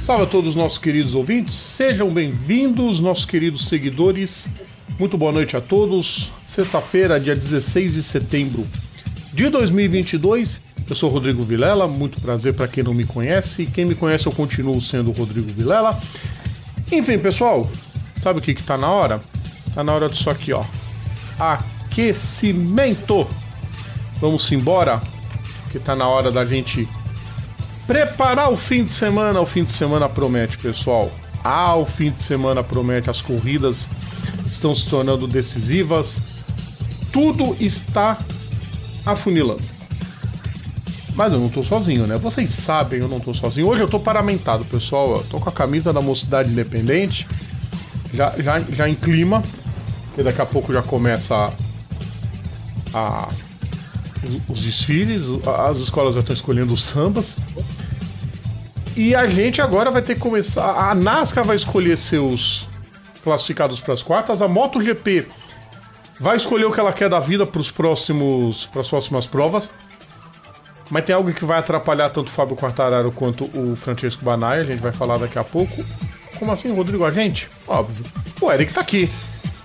Salve a todos os nossos queridos ouvintes, sejam bem-vindos, nossos queridos seguidores. Muito boa noite a todos. Sexta-feira, dia 16 de setembro de 2022. Eu sou o Rodrigo Vilela, muito prazer para quem não me conhece. E quem me conhece, eu continuo sendo o Rodrigo Vilela. Enfim, pessoal, sabe o que tá na hora? Tá na hora disso aqui, ó. Aquecimento. Vamos embora, que tá na hora da gente preparar o fim de semana. O fim de semana promete, pessoal. O fim de semana promete. As corridas estão se tornando decisivas. Tudo está afunilando. Mas eu não tô sozinho, né? Vocês sabem, eu não tô sozinho. Hoje eu tô paramentado, pessoal. Eu tô com a camisa da Mocidade Independente. Já em clima. Porque daqui a pouco já começa os desfiles. As escolas já estão escolhendo os sambas. E a gente agora vai ter que começar. A NASCAR vai escolher seus classificados para as quartas. A MotoGP vai escolher o que ela quer da vida para as próximas provas. Mas tem algo que vai atrapalhar tanto o Fábio Quartararo quanto o Francesco Banaya. A gente vai falar daqui a pouco. Como assim, Rodrigo? A gente? Óbvio. O Eric tá aqui.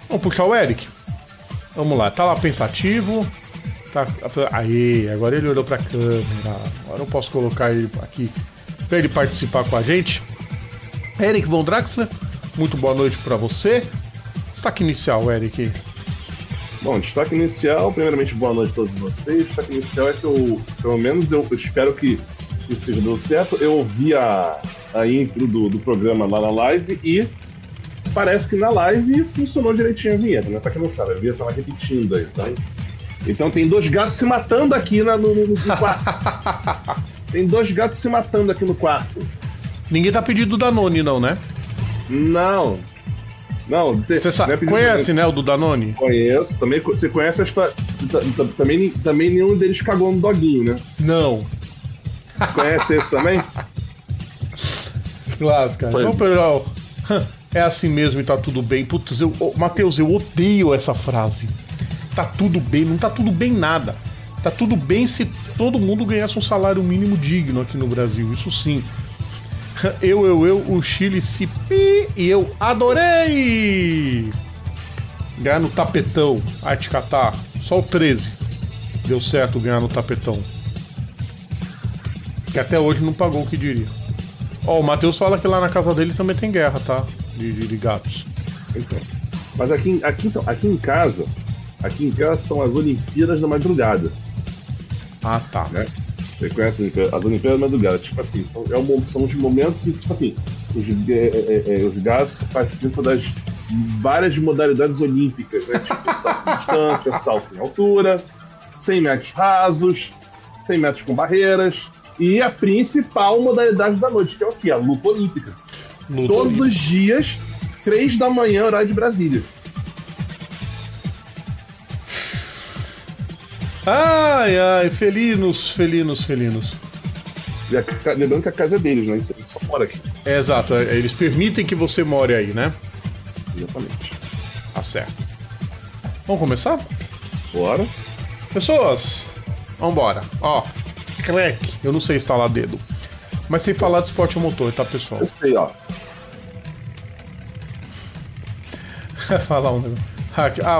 Vamos puxar o Eric? Vamos lá. Tá lá pensativo. Tá... Aí, agora ele olhou pra câmera. Agora eu posso colocar ele aqui para ele participar com a gente. Eric Von Draxler, muito boa noite para você. Destaque inicial, Eric. Bom, destaque inicial, primeiramente boa noite a todos vocês. Destaque inicial é que pelo menos eu espero que esteja dando certo. Eu ouvi a intro do programa lá na live e parece que na live funcionou direitinho a vinheta, né? Pra quem não sabe, a vinheta tava repetindo aí, tá? Então tem dois gatos se matando aqui no quarto. Tem dois gatos se matando aqui no quarto. Ninguém tá pedindo Danone, não, né? Não. Você sabe, conhece, né, o do Danone? Conheço. Também, você conhece a história. Também nenhum deles cagou no doguinho, né? Não. Conhece esse também? Clássico, cara. Então, pessoal, é assim mesmo e tá tudo bem. Putz, Matheus, eu odeio essa frase. Tá tudo bem, não tá tudo bem nada. Tá tudo bem se todo mundo ganhasse um salário mínimo digno aqui no Brasil, isso sim. O Chile se pi e eu adorei! Ganhar no tapetão, Arte Catar, só o 13 deu certo ganhar no tapetão. Que até hoje não pagou o que diria. Ó, o Matheus fala que lá na casa dele também tem guerra, tá? De gatos. Então. Mas aqui em casa são as Olimpíadas da Madrugada. Ah, tá. Né? Você conhece as Olimpíadas da Madrugada? Tipo assim, são os momentos em que, tipo assim, os gatos participam das várias modalidades olímpicas, né? Tipo, salto de distância, salto em altura, 100 metros rasos, 100 metros com barreiras, e a principal modalidade da noite, que é o quê? A luta olímpica. Todos os dias, 3 da manhã, horário de Brasília. Ai, felinos. E lembrando que a casa é deles, né? Eles só moram aqui. É, exato, eles permitem que você more aí, né? Exatamente. Tá certo. Vamos começar? Bora. Pessoas, vambora. Ó, crack, eu não sei instalar dedo, mas sei falar de esporte motor, tá, pessoal? Eu sei, ó. Falar um negócio.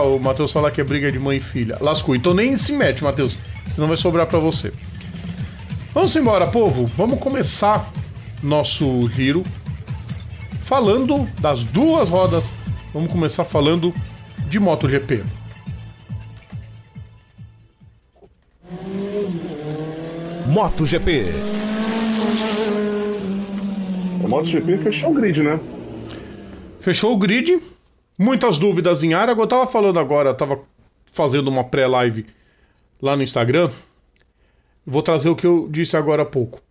O Matheus fala que é briga de mãe e filha. Lascou, então nem se mete, Matheus, senão vai sobrar pra você. Vamos embora, povo. Vamos começar nosso giro falando das duas rodas. Vamos começar falando de MotoGP. MotoGP. A MotoGP fechou o grid, né? Fechou o grid. Muitas dúvidas em área. Eu tava falando agora, tava fazendo uma pré-live lá no Instagram. Vou trazer o que eu disse agora há pouco.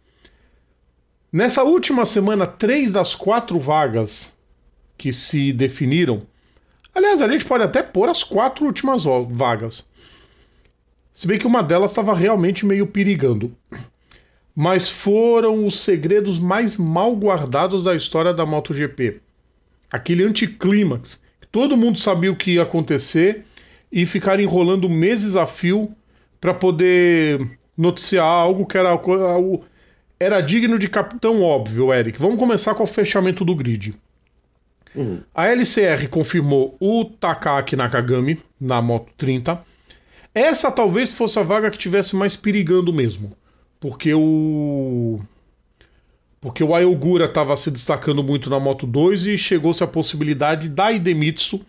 Nessa última semana, 3 das 4 vagas que se definiram. Aliás, a gente pode até pôr as 4 últimas vagas. Se bem que uma delas estava realmente meio perigando. Mas foram os segredos mais mal guardados da história da MotoGP. Aquele anticlímax. Todo mundo sabia o que ia acontecer e ficar enrolando meses a fio para poder noticiar algo que era algo era digno de capitão óbvio, Eric. Vamos começar com o fechamento do grid. A LCR confirmou o Takaaki Nakagami na Moto 30. Essa talvez fosse a vaga que tivesse mais perigando mesmo. Porque o Ayogura estava se destacando muito na Moto 2 e chegou-se a possibilidade da Idemitsu,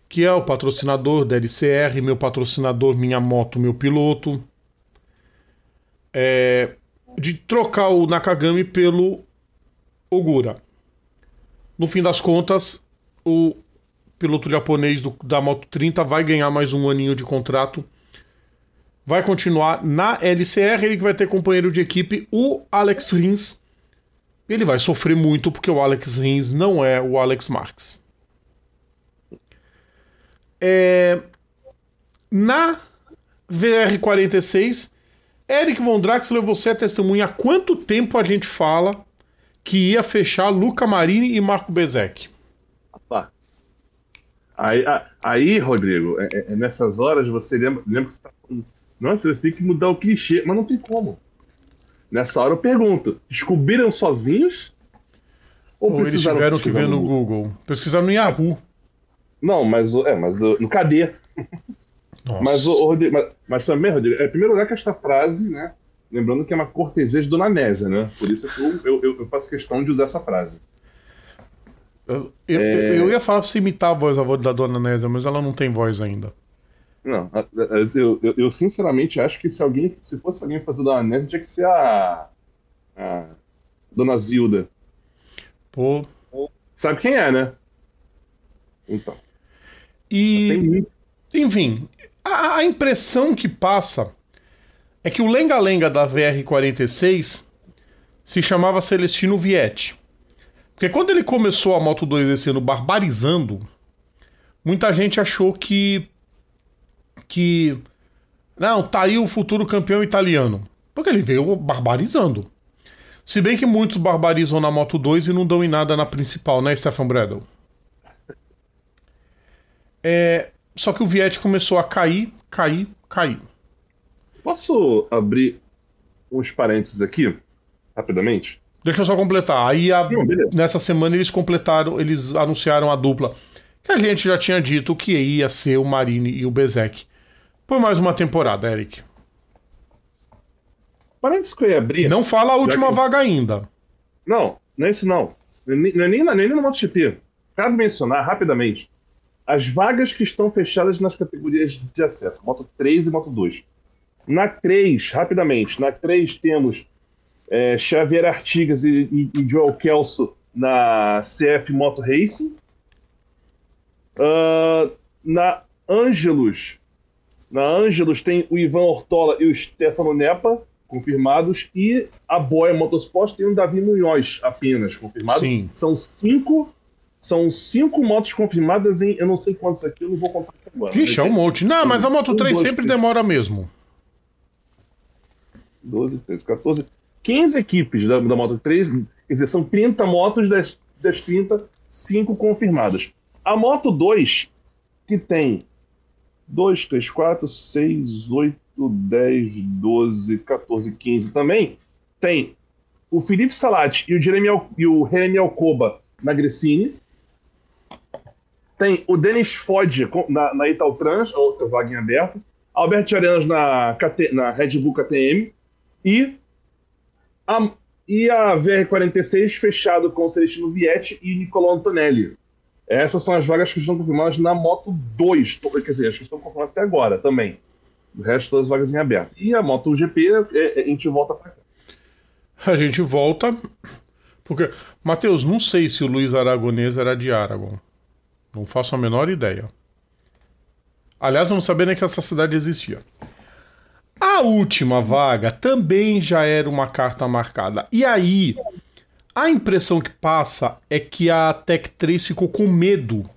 que é o patrocinador da LCR, meu patrocinador, minha moto, meu piloto, de trocar o Nakagami pelo Ogura. No fim das contas, o piloto japonês da Moto 30 vai ganhar mais um aninho de contrato. Vai continuar na LCR, ele vai ter companheiro de equipe, o Alex Rins. Ele vai sofrer muito porque o Alex Rins não é o Alex Marques. Na VR46, Eric Von Draxler, você é testemunha há quanto tempo a gente fala que ia fechar Luca Marini e Marco Bezzecchi? Aí, Rodrigo, nessas horas você lembra que você tá falando, nossa, você tem que mudar o clichê, mas não tem como. Nessa hora eu pergunto, descobriram sozinhos? Ou eles tiveram que ver no Google? Pesquisaram no Yahoo. Não, mas no KD. Nossa. Mas também, Rodrigo, em primeiro lugar que esta frase, né? Lembrando que é uma cortesia de Dona Nésia, né? Por isso que eu faço questão de usar essa frase. Eu ia falar pra você imitar a voz da Dona Nésia, mas ela não tem voz ainda. Não, eu sinceramente acho que se fosse alguém fazer Dona Nésia, tinha que ser a Dona Zilda. Pô. Sabe quem é, né? Então. Enfim, a impressão que passa é que o lenga-lenga da VR46 se chamava Celestino Vietti. Porque quando ele começou a Moto 2 esse ano barbarizando, muita gente achou que não, tá aí o futuro campeão italiano. Porque ele veio barbarizando. Se bem que muitos barbarizam na Moto 2 e não dão em nada na principal, né, Stefan Bradl? Só que o Vietti começou a cair. Posso abrir uns parênteses aqui, rapidamente? Deixa eu só completar. Aí, nessa semana, eles anunciaram a dupla que a gente já tinha dito que ia ser o Marini e o Bezzecchi. Por mais uma temporada, Eric. Parênteses que eu ia abrir... Não fala a última vaga ainda. Não é isso não. Não é nem no MotoGP. Cabe mencionar, rapidamente, as vagas que estão fechadas nas categorias de acesso. Moto 3 e Moto 2. Na 3, rapidamente, na 3 temos Xavier Artigas e Joel Kelso na CF Moto Racing. Na Angelus tem o Ivan Ortola e o Stefano Nepa confirmados, e a Boia Motorsport tem o Davi Munhoz apenas confirmado. Sim. São 5 motos confirmadas em eu não sei quantos aqui, eu não vou contar agora. Vixe, é um monte. Não, mas a Moto 3 sempre demora mesmo. 12, 13, 14, 15 equipes da Moto 3, quer dizer, são 30 motos das 30, 5 confirmadas. A Moto 2, que tem 2, 3, 4, 6, 8, 10, 12, 14, 15 também, tem o Felipe Salati e o Jeremy Alcoba na Gresini. Tem o Denis Fodge na Italtrans, outra vaga em aberto. Alberto Arenas na Red Bull KTM. E a VR46 fechado com o Celestino Vietti e Nicolò Antonelli. Essas são as vagas que estão confirmadas na Moto 2. Quer dizer, as que estão confirmadas até agora também. O resto das vagas em aberto. E a Moto GP, a gente volta pra cá. A gente volta... Porque, Matheus, não sei se o Luiz Aragonês era de Aragon. Não faço a menor ideia. Aliás, eu não sabia nem que essa cidade existia. A última vaga também já era uma carta marcada. E aí, a impressão que passa é que a Tech 3 ficou com medo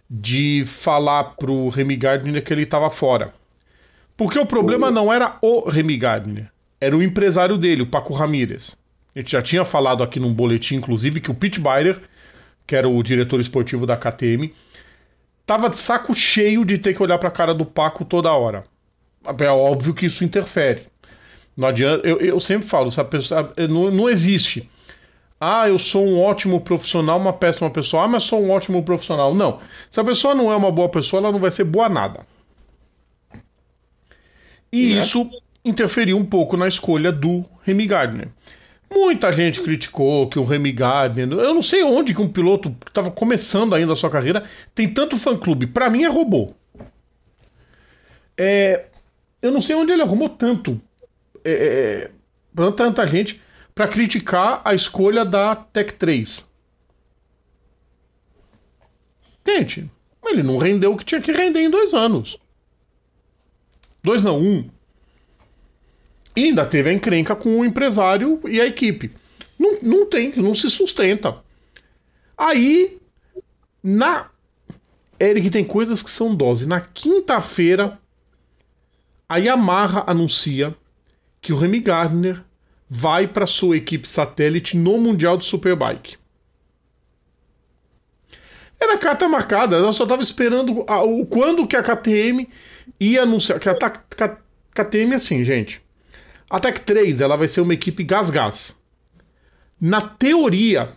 de falar pro Remy Gardner que ele estava fora. Porque o problema não era o Remy Gardner, era o empresário dele, o Paco Ramírez. A gente já tinha falado aqui num boletim, inclusive, que o Pete Byder, que era o diretor esportivo da KTM, tava de saco cheio de ter que olhar pra cara do Paco toda hora. É óbvio que isso interfere. Não adianta, eu sempre falo, essa pessoa, não existe. Ah, eu sou um ótimo profissional, uma péssima pessoa. Ah, mas sou um ótimo profissional. Não. Se a pessoa não é uma boa pessoa, ela não vai ser boa nada. E isso interferiu um pouco na escolha do Remy Gardner. Muita gente criticou que o Remy Gardner... Eu não sei onde que um piloto que estava começando ainda a sua carreira tem tanto fã-clube. Pra mim é robô. Eu não sei onde ele arrumou tanto. Tanta gente para criticar a escolha da Tech 3. Gente, ele não rendeu o que tinha que render em 2 anos. 2 não, 1. E ainda teve a encrenca com o empresário e a equipe. Não se sustenta. Aí, Eric, tem coisas que são dose. Na quinta-feira, a Yamaha anuncia que o Remy Gardner vai para sua equipe satélite no Mundial de Superbike. Era carta marcada, ela só estava esperando quando que a KTM ia anunciar. Que a KTM é assim, gente. A Tech 3 ela vai ser uma equipe gás-gás. Na teoria,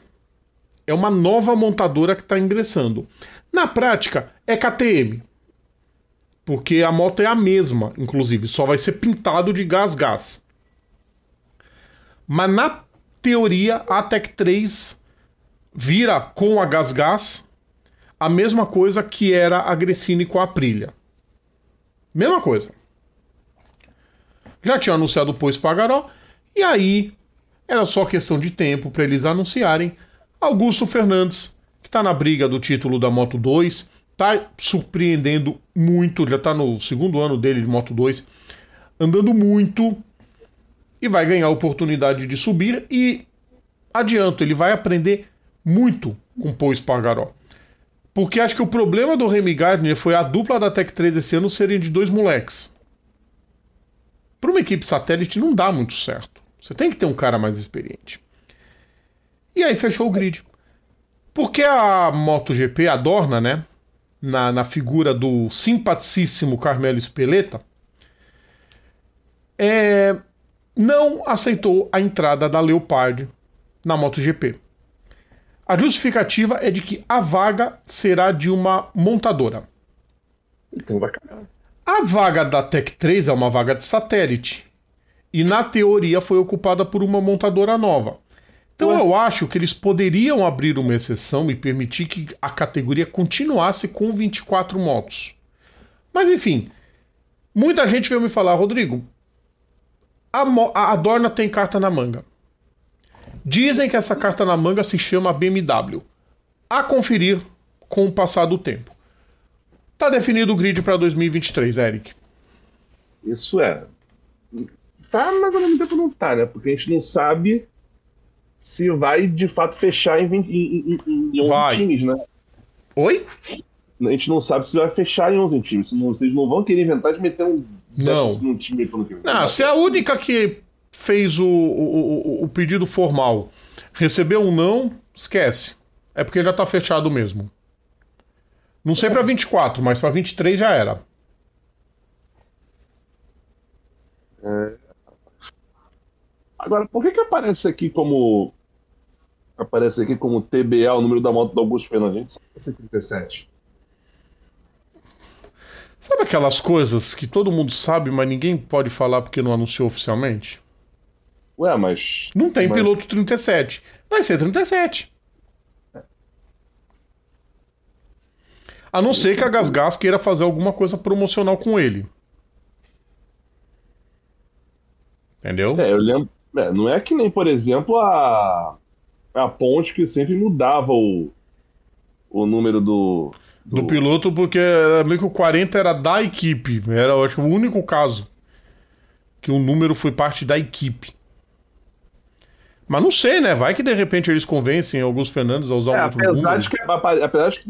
é uma nova montadora que está ingressando. Na prática, é KTM. Porque a moto é a mesma, inclusive. Só vai ser pintado de gás-gás. Mas na teoria, a Tech 3 vira com a gás-gás a mesma coisa que era a Gresini com a Aprilia. Mesma coisa. Já tinha anunciado o Pau Espargaró, e aí era só questão de tempo para eles anunciarem. Augusto Fernandes, que está na briga do título da Moto 2, está surpreendendo muito, já está no 2º ano dele de Moto 2, andando muito, e vai ganhar a oportunidade de subir, e adianto, ele vai aprender muito com o Pau Espargaró. Porque acho que o problema do Remy Gardner foi a dupla da Tech 3 esse ano serem de 2 moleques. Para uma equipe satélite não dá muito certo. Você tem que ter um cara mais experiente. E aí fechou o grid. Porque a MotoGP, a Dorna, né? Na figura do simpaticíssimo Carmelo Espeleta, não aceitou a entrada da Leopard na MotoGP. A justificativa é de que a vaga será de uma montadora. Então vai cagar. A vaga da Tech 3 é uma vaga de satélite. E na teoria foi ocupada por uma montadora nova. Então eu acho que eles poderiam abrir uma exceção e permitir que a categoria continuasse com 24 motos. Mas enfim, muita gente veio me falar, Rodrigo, a Dorna tem carta na manga. Dizem que essa carta na manga se chama BMW. A conferir com o passar do tempo. Tá definido o grid para 2023, Eric. Isso é. Tá, mas ao mesmo tempo não tá, né? Porque a gente não sabe se vai de fato fechar em 11 times, né? Oi? A gente não sabe se vai fechar em 11 times. Vocês não vão querer inventar de meter um time pelo que. Não, se é a única que fez o pedido formal recebeu um não, esquece. É porque já tá fechado mesmo. Não sei pra 24, mas pra 23 já era. Agora, por que aparece aqui como TBA o número da moto do Augusto Fernandes? 137. Sabe aquelas coisas que todo mundo sabe, mas ninguém pode falar porque não anunciou oficialmente? Ué, mas... Não tem piloto 37. Vai ser 37. A não ser que a GasGas queira fazer alguma coisa promocional com ele. Entendeu? Eu lembro... não é que nem, por exemplo, a Ponte que sempre mudava o número do piloto, porque meio que o 40 era da equipe. Era, eu acho, o único caso que o número foi parte da equipe. Mas não sei, né? Vai que de repente eles convencem Augusto Fernandes a usar um outro número. Apesar de que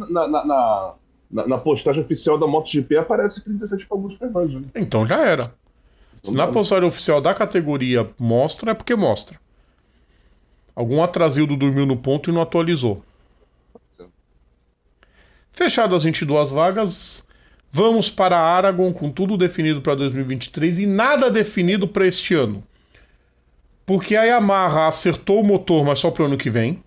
na postagem oficial da MotoGP aparece 37 para Augusto Fernandes. Né? Então já era. Se na postagem oficial da categoria mostra, é porque mostra. Algum atrasildo dormiu no ponto e não atualizou. Fechadas as 22 vagas, vamos para Aragon com tudo definido para 2023 e nada definido para este ano. Porque a Yamaha acertou o motor, mas só pro ano que vem.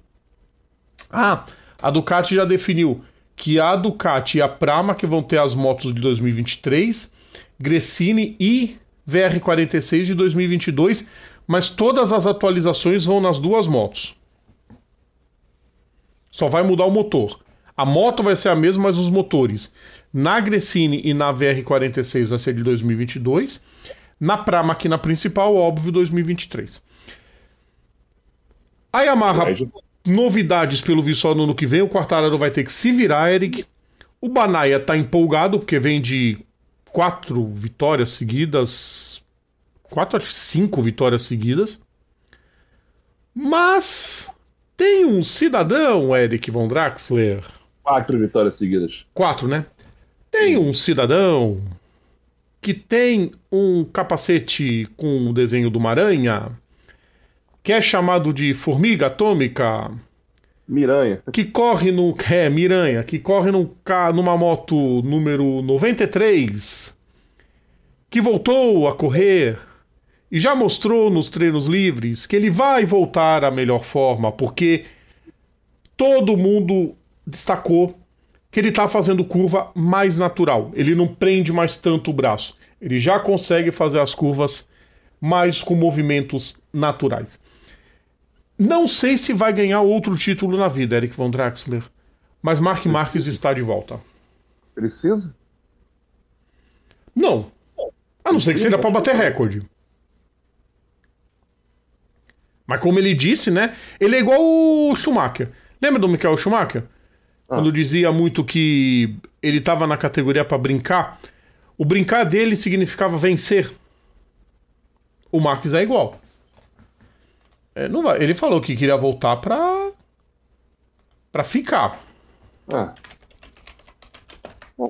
Ah, a Ducati já definiu que a Ducati e a Pramac vão ter as motos de 2023, Gresini e VR46 de 2022, mas todas as atualizações vão nas duas motos. Só vai mudar o motor. A moto vai ser a mesma, mas os motores na Gresini e na VR46 vai ser de 2022. Na Pramac, na principal, óbvio, 2023. A Yamaha, novidades pelo visto só no ano que vem. O Quartararo vai ter que se virar, Eric. O Banaya tá empolgado, porque vem de 4 vitórias seguidas. 4 a 5 vitórias seguidas. Mas tem um cidadão, Eric Von Draxler. 4 vitórias seguidas. 4, né? Tem um cidadão que tem um capacete com o desenho de uma aranha, que é chamado de formiga atômica. Miranha. Que corre no... Miranha. Que corre numa moto número 93. Que voltou a correr e já mostrou nos treinos livres que ele vai voltar à melhor forma, porque todo mundo destacou que ele está fazendo curva mais natural. Ele não prende mais tanto o braço. Ele já consegue fazer as curvas mais com movimentos naturais. Não sei se vai ganhar outro título na vida, Eric Von Draxler, mas Marc Marquez está de volta. Precisa? Não. A não ser que seja para bater recorde. Mas como ele disse, né? Ele é igual o Schumacher. Lembra do Michael Schumacher? Quando dizia muito que ele estava na categoria para brincar, o brincar dele significava vencer. O Marquez é igual. Não vai. Ele falou que queria voltar para ficar. Bom,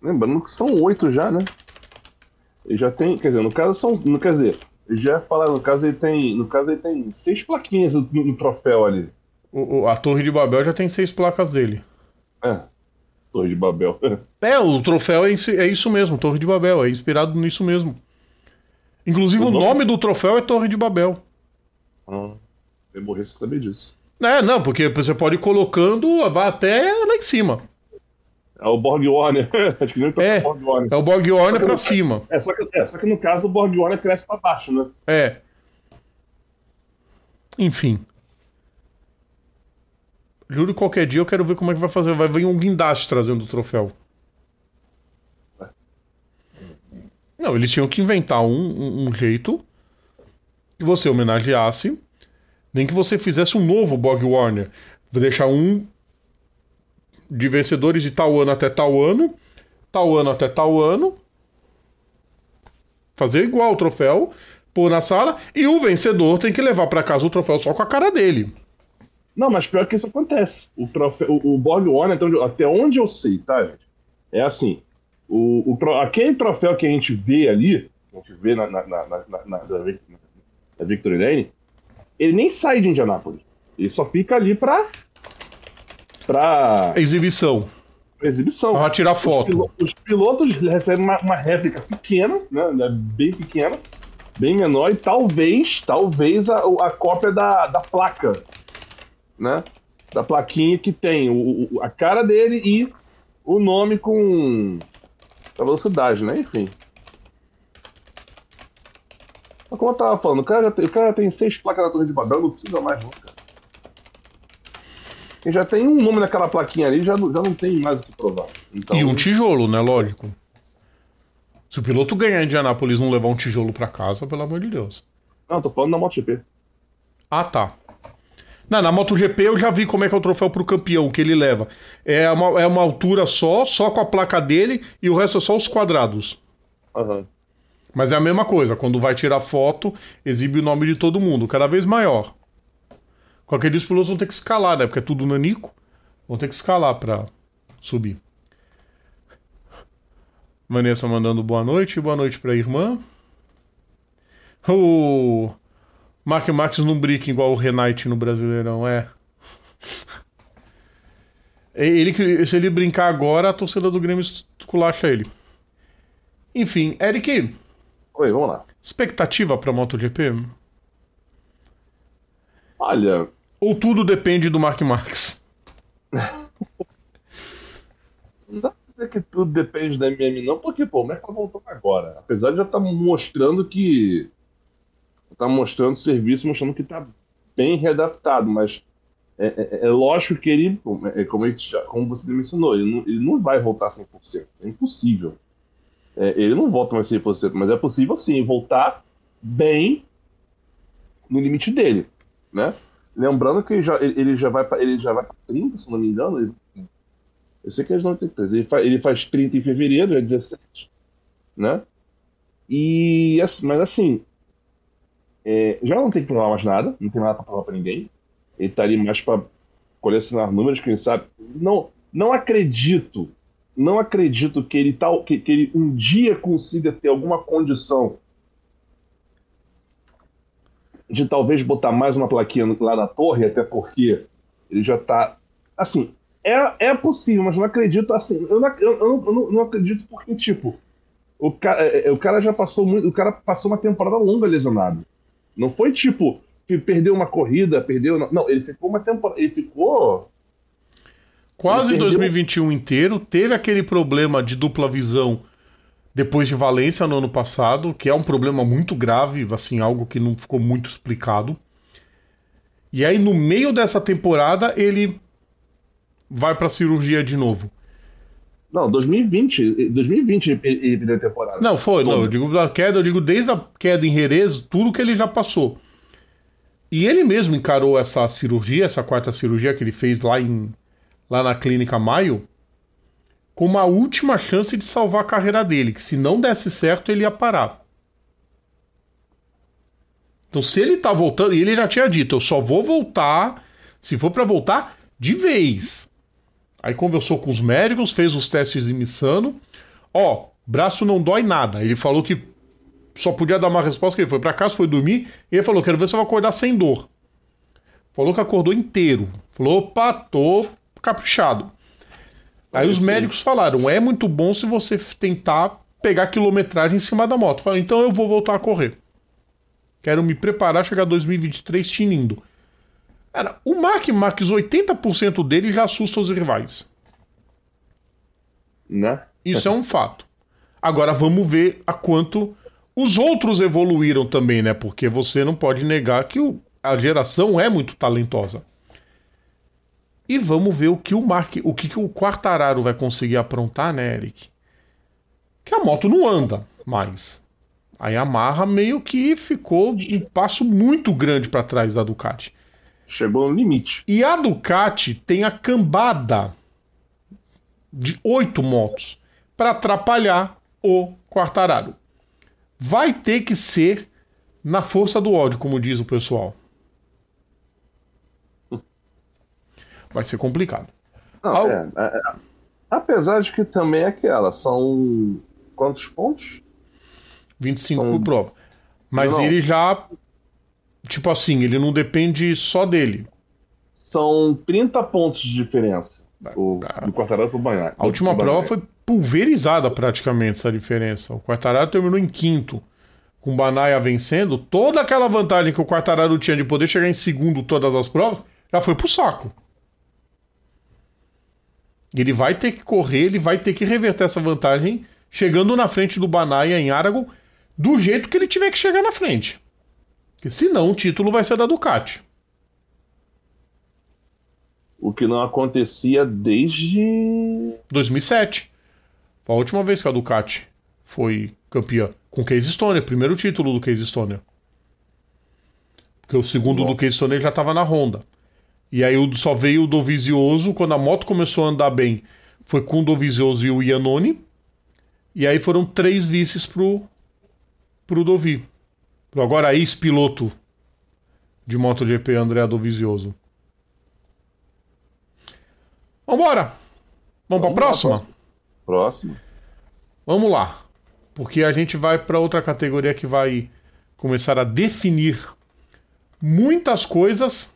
lembrando que são 8 já, né? Ele já tem, quer dizer, no caso são, quer dizer, já falar, no caso ele tem 6 plaquinhas no troféu ali. A Torre de Babel já tem 6 placas dele. Torre de Babel. O troféu é isso mesmo, Torre de Babel, é inspirado nisso mesmo. Inclusive o nome do troféu é Torre de Babel. Eu morri sem saber disso. Não, porque você pode ir colocando, vai até lá em cima. É o Borg Warner. Acho que nem o Borg Warner. É o Borg Warner pra cima. Só que no caso o Borg Warner cresce pra baixo, né? Enfim. Juro, qualquer dia eu quero ver como é que vai fazer. Vai vir um guindaste trazendo o troféu. Não, eles tinham que inventar um jeito que você homenageasse, nem que você fizesse um novo Borg Warner. Vou deixar um de vencedores de tal ano até tal ano, tal ano até tal ano. Fazer igual o troféu, pôr na sala, e o vencedor tem que levar pra casa o troféu só com a cara dele. Não, mas pior que isso acontece. O Borg Warner, até onde eu sei, tá, gente? É assim, aquele troféu que a gente vê ali, a gente vê na Victory Lane, ele nem sai de Indianápolis. Ele só fica ali pra exibição. Pra tirar foto. Os pilotos recebem uma réplica pequena, né, bem pequena, bem menor, e talvez a cópia da placa, né? Da plaquinha que tem a cara dele e o nome com a velocidade, né? Enfim. Mas como eu tava falando, o cara já tem 6 placas na Torre de Babel, não precisa mais não, cara. Quem já tem um nome naquela plaquinha ali, já não tem mais o que provar. Então... E um tijolo, né? Lógico. Se o piloto ganhar em Indianápolis e não levar um tijolo pra casa, pelo amor de Deus. Não, tô falando da MotoGP. Ah, tá. Não, na MotoGP eu já vi como é que é o troféu pro campeão que ele leva. É uma altura só com a placa dele, e o resto é só os quadrados. Mas é a mesma coisa, quando vai tirar foto, exibe o nome de todo mundo, cada vez maior. Qualquer dia os pilotos vão ter que escalar, né? Porque é tudo nanico. Vão ter que escalar pra subir. Vanessa mandando boa noite pra irmã. O Marc Marquez não brinca igual o Renate no Brasileirão, se ele brincar agora, a torcida do Grêmio esculacha ele. Enfim, Eric. Oi, vamos lá. Expectativa pra MotoGP? Olha, Ou tudo depende do Mark Marques? não dá pra dizer que tudo depende da MM, não, porque, pô, o Merca voltou agora. Apesar de já estar mostrando que. Tá mostrando serviço, mostrando que tá bem readaptado, mas é lógico que ele, como você mencionou, ele não vai voltar 100%. É impossível. Ele não volta mais 100%, mas é possível sim voltar bem no limite dele, né? Lembrando que ele já vai para 30, se não me engano. Eu sei que eles não têm 30. Ele faz 30 em fevereiro, é 17, né? Mas assim, já não tem que provar mais nada, não tem nada para provar para ninguém. Ele tá ali mais para colecionar números, quem sabe. Não acredito que ele um dia consiga ter alguma condição de talvez botar mais uma plaquinha lá na torre, até porque ele já tá. Assim, é possível, mas não acredito assim. Eu não acredito porque, tipo, o cara já passou muito. O cara passou uma temporada longa lesionado. Não foi tipo que perdeu uma corrida, perdeu. Não, ele ficou uma temporada. Ele ficou. Quase 2021 inteiro. Teve aquele problema de dupla visão depois de Valência no ano passado, que é um problema muito grave, assim, algo que não ficou muito explicado. E aí, no meio dessa temporada, ele vai pra cirurgia de novo. Não, 2020 ele perdeu a temporada. Não, foi, não, eu digo da queda, eu digo desde a queda em Jerez, tudo que ele já passou. E ele mesmo encarou essa cirurgia, essa quarta cirurgia que ele fez lá na Clínica Mayo, como a última chance de salvar a carreira dele, que se não desse certo, ele ia parar. Então, se ele tá voltando, e ele já tinha dito, eu só vou voltar, se for pra voltar, de vez. Aí conversou com os médicos, fez os testes em Missano. Braço não dói nada. Ele falou que só podia dar uma resposta, que ele foi pra casa, foi dormir, e ele falou, quero ver se eu vou acordar sem dor. Falou que acordou inteiro. Falou, opa, tô caprichado. Aí os médicos falaram, é muito bom se você tentar pegar quilometragem em cima da moto. Falei, então eu vou voltar a correr. Quero me preparar, chegar 2023 tinindo. O Mark Marques, 80% dele já assusta os rivais. Né? Isso é um fato. Agora vamos ver a quanto os outros evoluíram também, né? Porque você não pode negar que a geração é muito talentosa. E vamos ver o que o Quartararo vai conseguir aprontar, né, Eric? Que a moto não anda mais. A Yamaha meio que ficou um passo muito grande para trás da Ducati. Chegou no limite. E a Ducati tem a cambada de 8 motos para atrapalhar o Quartararo. Vai ter que ser na força do ódio, como diz o pessoal. Vai ser complicado. Não, apesar de que também é aquela, são quantos pontos? 25 por prova. Mas ele já, tipo assim, ele não depende só dele. São 30 pontos de diferença. Do Quartararo pro Bagnaia. A última prova foi pulverizada praticamente essa diferença. O Quartararo terminou em quinto, com o Bagnaia vencendo. Toda aquela vantagem que o Quartararo tinha de poder chegar em segundo todas as provas, já foi pro saco. Ele vai ter que correr, ele vai ter que reverter essa vantagem, chegando na frente do Bagnaia em Aragon, do jeito que ele tiver que chegar na frente. Porque senão o título vai ser da Ducati. O que não acontecia desde 2007. Foi a última vez que a Ducati foi campeã. Com o Case Stoner, primeiro título do Case Stoner. Porque o segundo do Case Stoner já estava na Honda. E aí só veio o Dovizioso, quando a moto começou a andar bem, foi com o Dovizioso e o Iannone. E aí foram 3 vices pro Dovi. Pro agora ex-piloto de MotoGP, André Dovizioso. Vambora! Vamos pra próxima? Próxima. Vamos lá. Porque a gente vai para outra categoria que vai começar a definir muitas coisas.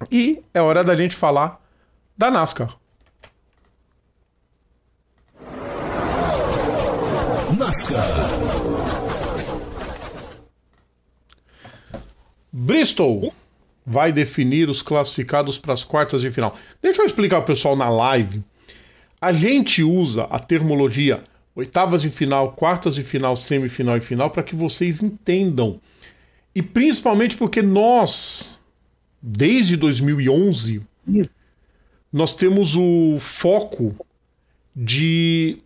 E é hora da gente falar da NASCAR. Bristol vai definir os classificados para as quartas de final. Deixa eu explicar pro pessoal na live. A gente usa a termologia oitavas de final, quartas de final, semifinal e final para que vocês entendam. E principalmente porque nós, desde 2011, nós temos o foco de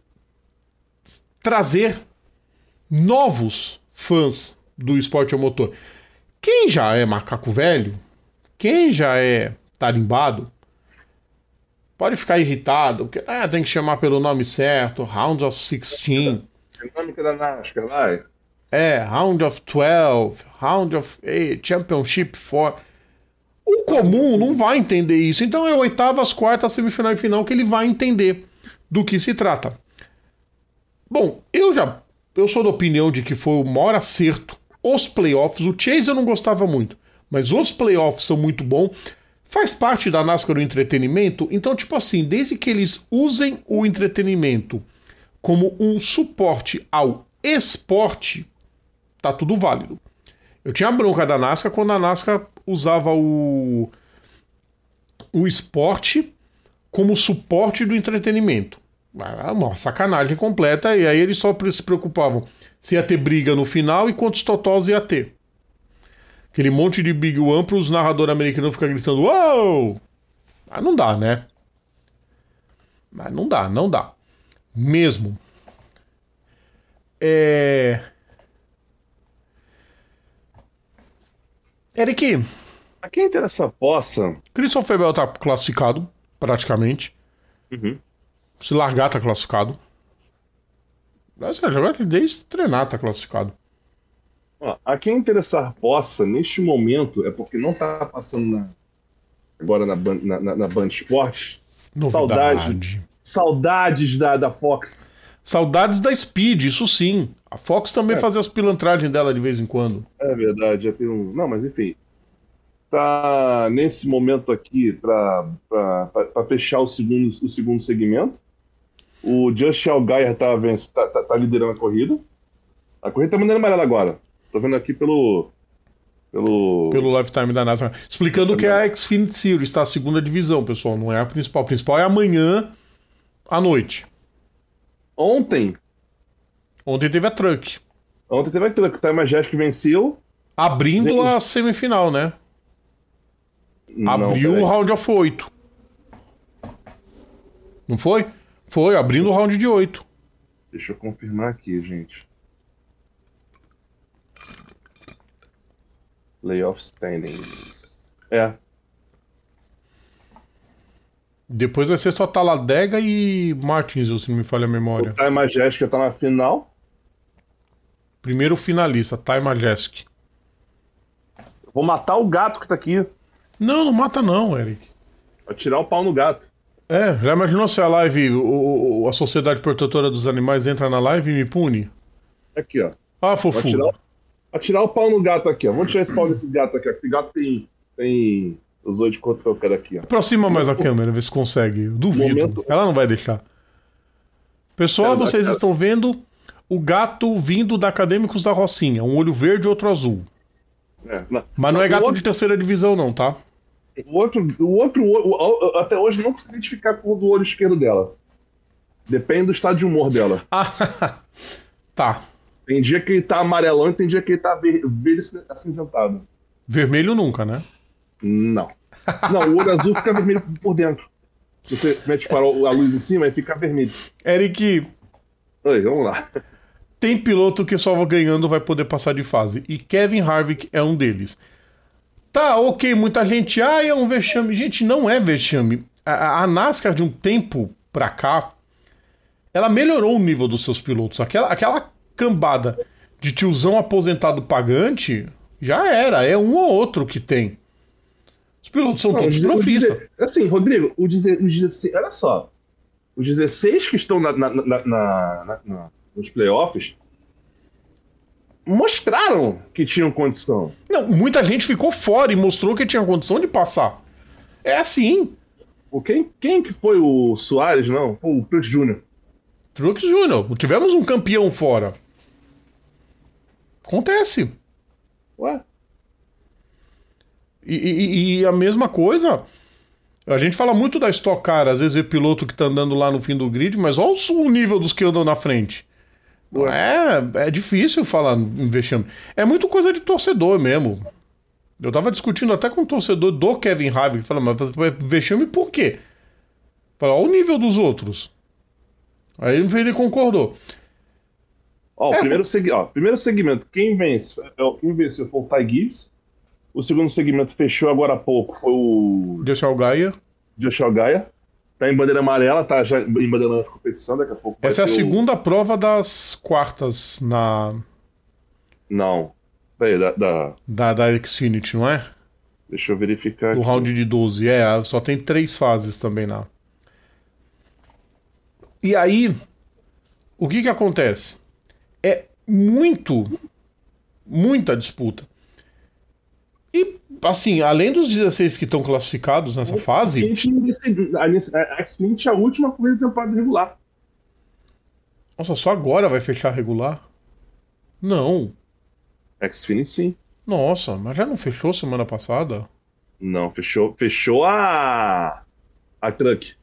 trazer novos fãs do esporte a motor. Quem já é macaco velho, quem já é tarimbado, pode ficar irritado, porque tem que chamar pelo nome certo, Round of 16. Dinâmica da NASCAR, vai. Round of 12, Round of 8, Championship 4. O comum não vai entender isso. Então é oitavas, quartas, semifinal e final que ele vai entender do que se trata. Bom, eu sou da opinião de que foi o maior acerto. Os playoffs, o Chase eu não gostava muito, mas os playoffs são muito bons. Faz parte da NASCAR o entretenimento. Então, tipo assim, desde que eles usem o entretenimento como um suporte ao esporte, tá tudo válido. Eu tinha bronca da NASCAR quando a NASCAR usava o esporte como suporte do entretenimento. Uma sacanagem completa. E aí eles só se preocupavam se ia ter briga no final e quantos totós ia ter. Aquele monte de Big One para os narradores americanos ficar gritando uou! Mas não dá, né? Mas não dá. Mesmo. Eric. A quem interessa possa. Christopher Bell tá classificado, praticamente. Uhum. Se largar, tá classificado. Desde treinar, tá classificado. Ó, a quem interessar possa, neste momento, é porque não tá passando agora na Band Esportes. Novidade. Saudades da Fox. Saudades da Speed, isso sim. A Fox também fazia as pilantragens dela de vez em quando. É verdade, já tem um. Não, mas enfim. Tá nesse momento aqui pra fechar o segundo segmento. O Justin Allgaier tá liderando a corrida. A corrida tá mandando amarela agora. Tô vendo aqui pelo Lifetime da NASA. Explicando que é a Xfinity Series, tá? A segunda divisão, pessoal. Não é a principal. A principal é amanhã à noite. Ontem teve a Truck. O Time Majestic venceu. Abrindo a semifinal, né? Abriu o round of 8. Não foi? Foi, abrindo o round de 8. Deixa eu confirmar aqui, gente. Playoff standings. Depois vai ser só Talladega e Martins, se não me falha a memória. O Time Majestic tá na final. Primeiro finalista, Time Majestic. Vou matar o gato que tá aqui. Não mata não, Eric. Vou tirar o pau no gato. Já imaginou se a live, a Sociedade Protetora dos Animais entra na live e me pune? Aqui, ó. Ah, fofura. Vou tirar o pau no gato aqui, ó. Vamos tirar esse pau desse gato aqui, ó. Esse gato tem os 8 contra o cara aqui, ó. Aproxima mais a câmera, vê se consegue. Eu duvido. Ela não vai deixar. Pessoal, vocês estão vendo o gato vindo da Acadêmicos da Rocinha. Um olho verde e outro azul. Mas não é gato de terceira divisão, não, tá? O outro até hoje não consigo identificar com o do olho esquerdo dela. Depende do estado de humor dela. Tá. Tem dia que ele tá amarelão e tem dia que ele tá verde acinzentado. Vermelho nunca, né? Não. Não, o olho azul fica vermelho por dentro. Se você mete a luz em cima, aí fica vermelho. Eric. Oi, vamos lá. Tem piloto que só ganhando vai poder passar de fase. E Kevin Harvick é um deles. Tá, ok, muita gente... é um vexame. Gente, não é vexame. A NASCAR de um tempo pra cá, ela melhorou o nível dos seus pilotos. Aquela cambada de tiozão aposentado pagante, já era. É um ou outro que tem. Os pilotos são todos profissa. Assim, Rodrigo, os 16... Olha só. Os 16 que estão nos playoffs mostraram que tinham condição. Não, muita gente ficou fora e mostrou que tinha condição de passar. É assim. Quem que foi o Soares, não? Foi o Truex Jr. Truex Jr. Tivemos um campeão fora. Acontece. Ué? E a mesma coisa, a gente fala muito da Stock Car, às vezes é piloto que tá andando lá no fim do grid, mas olha o nível dos que andam na frente. É difícil falar em vexame. É muito coisa de torcedor mesmo. Eu tava discutindo até com um torcedor do Kevin Harvick, falando, mas vexame por quê? Falei, olha o nível dos outros. Aí ele concordou. Primeiro segmento, quem venceu foi o Ty Gibbs. O segundo segmento fechou agora há pouco, foi o Joshua Gaia. Tá em bandeira amarela, tá já em bandeira de competição, daqui a pouco. Essa é a segunda prova das quartas na... Não. Peraí, da Xfinity, não é? Deixa eu verificar Do aqui. round de 12. Só tem 3 fases também lá. E aí, o que acontece? É muita disputa. E, assim, além dos 16 que estão classificados nessa fase... A Xfinity é a última corrida da temporada regular. Nossa, só agora vai fechar regular? Não. Xfinity, sim. Nossa, mas já não fechou semana passada? Não, fechou a Truck.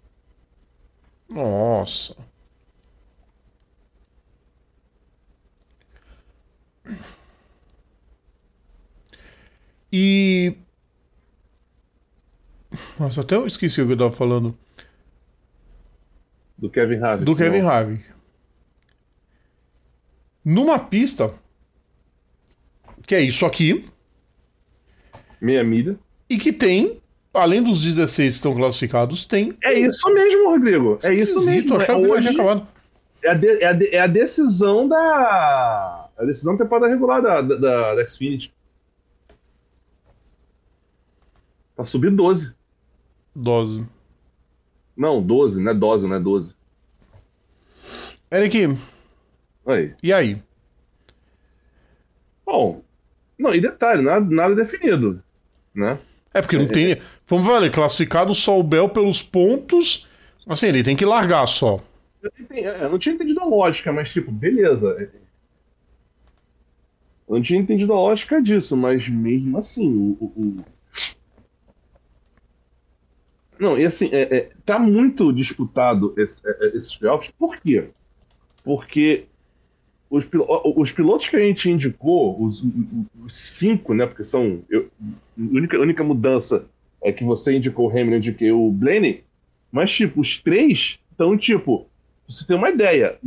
Nossa. E... Nossa, até eu esqueci o que eu tava falando. Do Kevin Harvick. Do Kevin Harvick. Numa pista... Que é isso aqui. Meia milha. E que tem, além dos 16 que estão classificados, tem... É isso mesmo, Rodrigo. É isso mesmo. Eu achava que já tinha acabado. É a decisão da... A decisão da temporada regular da Xfinity. Pra subir 12. 12. Não, 12, não é 12, não é 12. Eric, Aí. e aí? Bom, não, e detalhe, nada definido, né? É porque não tem... Vamos ver, classificado só o Bell pelos pontos... Assim, ele tem que largar só. Eu não tinha entendido a lógica, mas tipo, beleza. Eu não tinha entendido a lógica disso, mas mesmo assim, Não, e assim, tá muito disputado esses playoffs. Por quê? Porque os pilotos que a gente indicou, os 5, né? Porque são. A única mudança é que você indicou o Hamilton, eu indiquei o Blaney, mas, tipo, os 3 estão, tipo. Pra você ter uma ideia,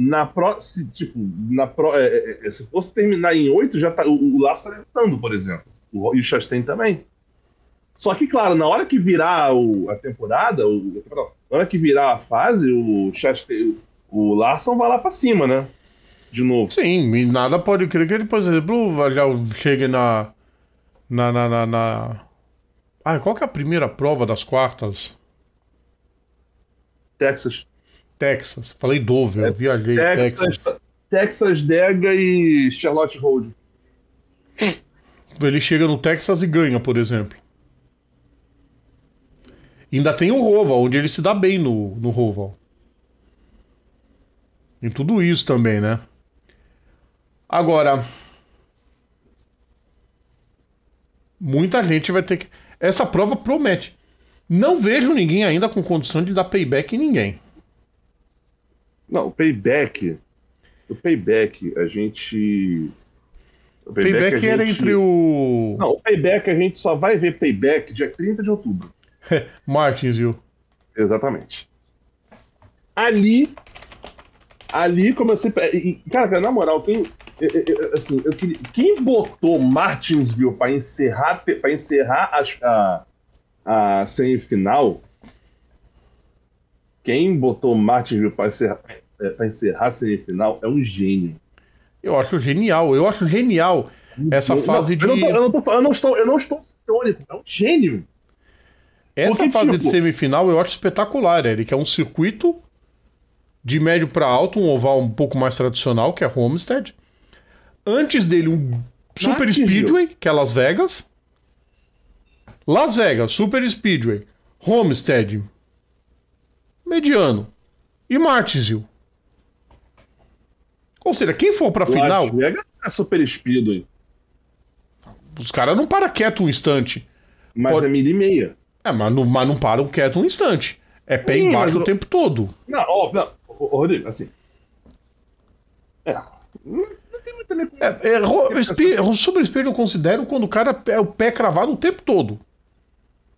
se fosse terminar em 8, já tá, o Lázaro estaria estando, por exemplo. E o Chastain também. Só que, claro, na hora que virar a temporada, na hora que virar a fase, o Larson vai lá pra cima, né? De novo. Sim, e nada pode crer que ele, por exemplo, já chegue na... Ah, qual que é a primeira prova das quartas? Texas. Falei Dover, eu viajei. Texas, Dega e Charlotte Road. Ele chega no Texas e ganha, por exemplo. Ainda tem o Roval, onde ele se dá bem no Roval. Tem tudo isso também, né? Agora, muita gente vai ter que... Essa prova promete. Não vejo ninguém ainda com condição de dar payback em ninguém. Não, o payback, a gente... O payback era entre o... Não, o payback a gente só vai ver payback dia 30 de outubro. Martinsville. Exatamente. Ali comecei... Cara, na moral, quem botou Martinsville para encerrar a semifinal, quem botou Martinsville para encerrar a semifinal é um gênio. Eu acho genial essa fase de... Eu não estou citônico, é um gênio. Essa fase de semifinal eu acho espetacular, Eric. É um circuito de médio para alto, um oval um pouco mais tradicional, que é Homestead. Antes dele, um Super Speedway, que é Las Vegas. Las Vegas, Super Speedway, Homestead, mediano. E Martinsville. Ou seja, quem for pra final... Las Vegas é Super Speedway. Os caras não param quieto um instante. Mas Pode- é milha e meia. Mas não para quieto um instante. É pé Sim, embaixo mas o tempo todo. Não, ó, não. Rodrigo, assim. Não tem muita nem. Super speed eu considero quando o cara é o pé cravado o tempo todo.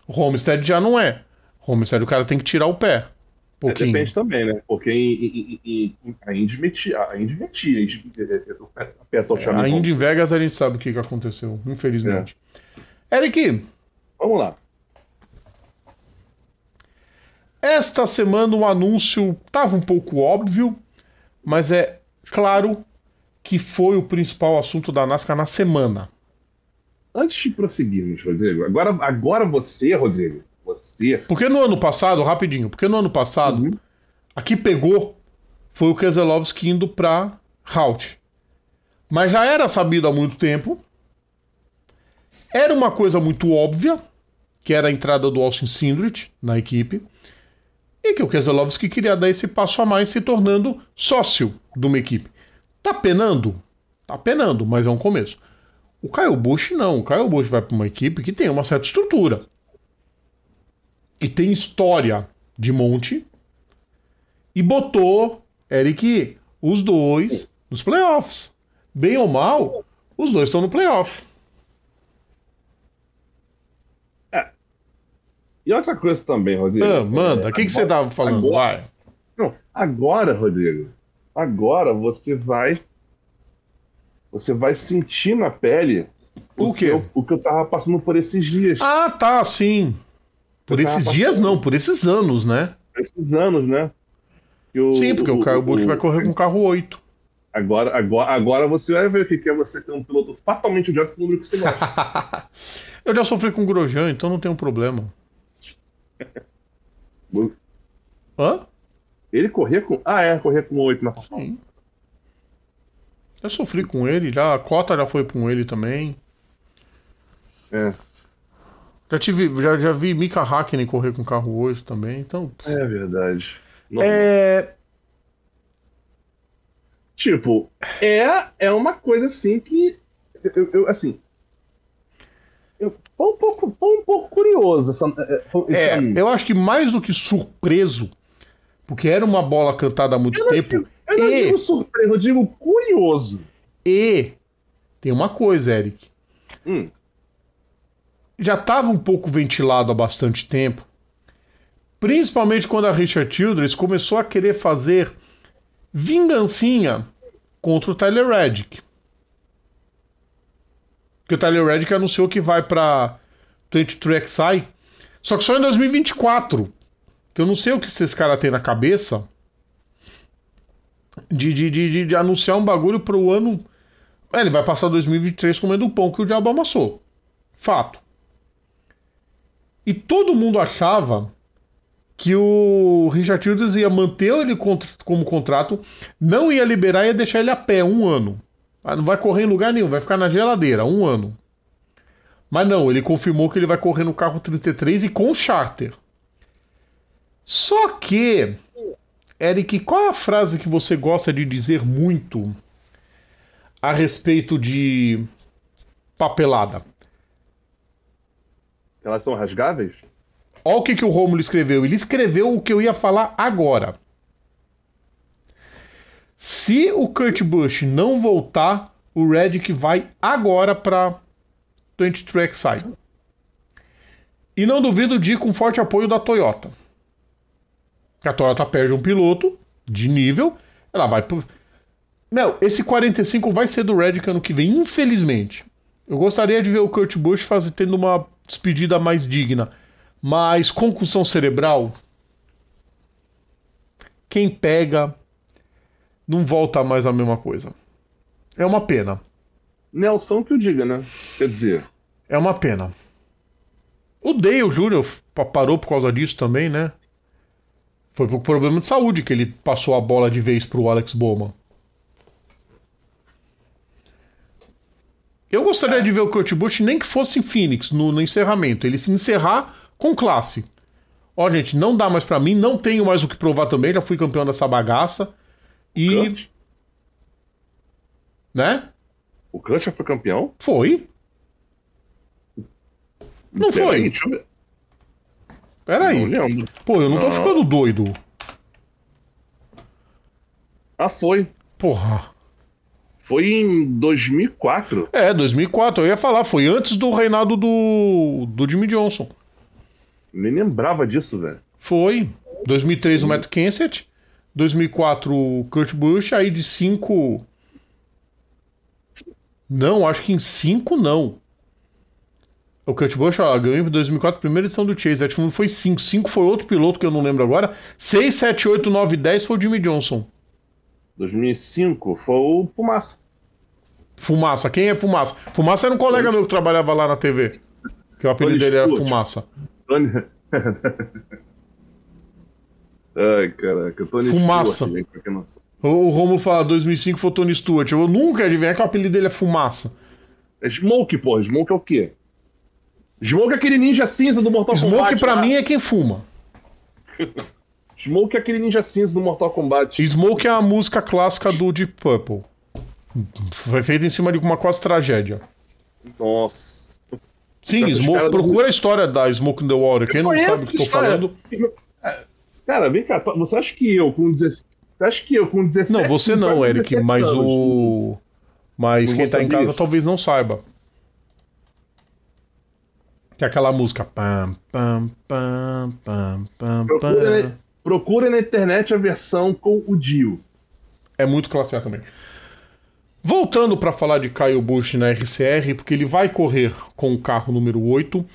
Homestead já não é. Homestead o cara tem que tirar o pé. Pouquinho. Depende também, né? Porque a Indy metia. A pé totalmente. A Indy em Vegas a gente sabe o que aconteceu, infelizmente. Eric, Vamos lá. esta semana o anúncio estava um pouco óbvio, mas é claro que foi o principal assunto da NASCAR na semana. Antes de prosseguirmos, Rodrigo, agora você, Rodrigo, você. Porque no ano passado, rapidinho, aqui pegou foi o Keselowski indo para Halt. Mas já era sabido há muito tempo. Era uma coisa muito óbvia, que era a entrada do Austin Cindric na equipe. E que o Keselowski queria dar esse passo a mais, se tornando sócio de uma equipe. Tá penando? Tá penando, mas é um começo. O Kyle Busch não. O Kyle Busch vai para uma equipe que tem uma certa estrutura. E tem história de monte. E botou, Eric, os dois nos playoffs. Bem ou mal, os dois estão no playoff. E outra coisa também, Rodrigo. Manda, o que você tava falando? Vai. Agora, Rodrigo, agora você vai sentir na pele O quê? o que eu tava passando por esses dias. Ah, tá, sim. Por esses dias não, por esses anos, né? Por esses anos, né? Sim, porque o Kyle Busch vai correr com o carro 8. Agora você vai ver o que é você ter um piloto fatalmente odiado com o número que você gosta. Eu já sofri com o Grosjean, então não tem um problema. Hã? Ele corria com. Corria com 8 na Fórmula 1. Sim. Eu sofri com ele, a Cota já foi com ele também. É. Já vi Mika Hakkinen correr com carro 8 também, então. É verdade. Tipo, é uma coisa assim que. Eu tô um pouco curioso. Eu acho que mais do que surpreso, porque era uma bola cantada há muito tempo. Eu não digo surpreso, eu digo curioso. E tem uma coisa, Eric. Já estava um pouco ventilado há bastante tempo, principalmente quando a Richard Childress começou a querer fazer vingancinha contra o Tyler Reddick. Porque o Tyler Reddick anunciou que vai para 23XI, só que só em 2024. Que eu não sei o que esses caras têm na cabeça de anunciar um bagulho pro ano. Ele vai passar 2023 comendo o pão que o diabo amassou. Fato. E todo mundo achava que o Richard Childress ia manter ele como contrato, não ia liberar e ia deixar ele a pé 1 ano. Não vai correr em lugar nenhum, vai ficar na geladeira 1 ano. Mas não, ele confirmou que ele vai correr no carro 33 e com charter. Só que, Eric, qual é a frase que você gosta de dizer muito a respeito de papelada? Elas são rasgáveis? Olha o que o Rômulo escreveu. Ele escreveu o que eu ia falar agora. Se o Kurt Busch não voltar, o Reddick vai agora para 23XI. E não duvido de ir com forte apoio da Toyota. A Toyota perde um piloto de nível, ela vai pro... esse 45 vai ser do Reddick ano que vem, infelizmente. Eu gostaria de ver o Kurt Busch tendo uma despedida mais digna. Mas concussão cerebral, quem pega não volta mais a mesma coisa. É uma pena. Nelson que o diga, né? Quer dizer... É uma pena. O Dale Jr. parou por causa disso também, né? Foi por problema de saúde que ele passou a bola de vez pro Alex Bowman. Eu gostaria de ver o Kurt Busch nem que fosse em Phoenix, no encerramento. Ele se encerrar com classe. Ó, gente, não dá mais pra mim, não tenho mais o que provar também, já fui campeão dessa bagaça. E... Kurt? Né? O Kurt já foi campeão? Foi. Não foi? Deixa eu ver. Peraí. Não lembro. Pô, eu não tô ficando doido. Ah, foi. Porra. Foi em 2004. 2004. Eu ia falar, foi antes do reinado do Jimmy Johnson. Nem lembrava disso, velho. Foi. 2003 o Matt Kenseth. 2004 o Kurt Busch. Aí de 5... Não, acho que em 5 não. O Kurt Busch ganhou em 2004 a primeira edição do Chase. Acho que foi 5. 5 foi outro piloto que eu não lembro agora. 6, 7, 8, 9, 10 foi o Jimmy Johnson. 2005 foi o Fumaça. Fumaça, quem é Fumaça? Fumaça era um colega meu que trabalhava lá na TV. Que o apelido dele era Fumaça. Tony... Ai, caraca, Tony Fumaça. Stewart, pra quem não sabe. O Romulo fala 2005 foi o Tony Stewart. Eu nunca adivinhei que o apelido dele é Fumaça. É Smoke, pô. Smoke é o quê? Smoke é aquele ninja cinza do Mortal Kombat. Smoke pra mim é quem fuma. Smoke é aquele ninja cinza do Mortal Kombat. Smoke é a música clássica do Deep Purple. Foi feita em cima de uma quase tragédia. Nossa. Sim, Smoke, procura a história da Smoke in the Water. Quem não sabe o que eu tô falando... Cara, vem cá. Você acha que eu com 16... Você acha que eu com 17... Não, você não, Eric, mas anos, o... Mas quem tá em casa isso. talvez não saiba. Que é aquela música... Pam, pam, pam, pam, pam, pam. Procura na internet a versão com o Dio. É muito classe A também. Voltando para falar de Kyle Busch na RCR, porque ele vai correr com o carro número 8.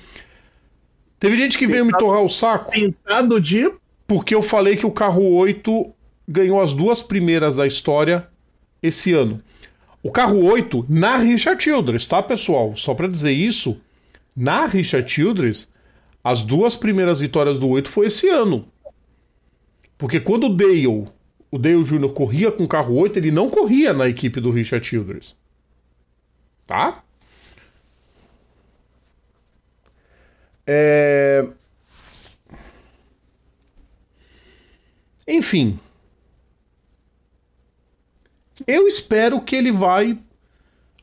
Teve gente que veio me torrar o saco. Pintado de... Porque eu falei que o carro 8 ganhou as 2 primeiras da história esse ano. O carro 8 na Richard Childress, tá, pessoal? Só para dizer isso, na Richard Childress, as 2 primeiras vitórias do 8 foi esse ano. Porque quando o Dale Jr. corria com o carro 8, ele não corria na equipe do Richard Childress. Tá? Enfim. Eu espero que ele vai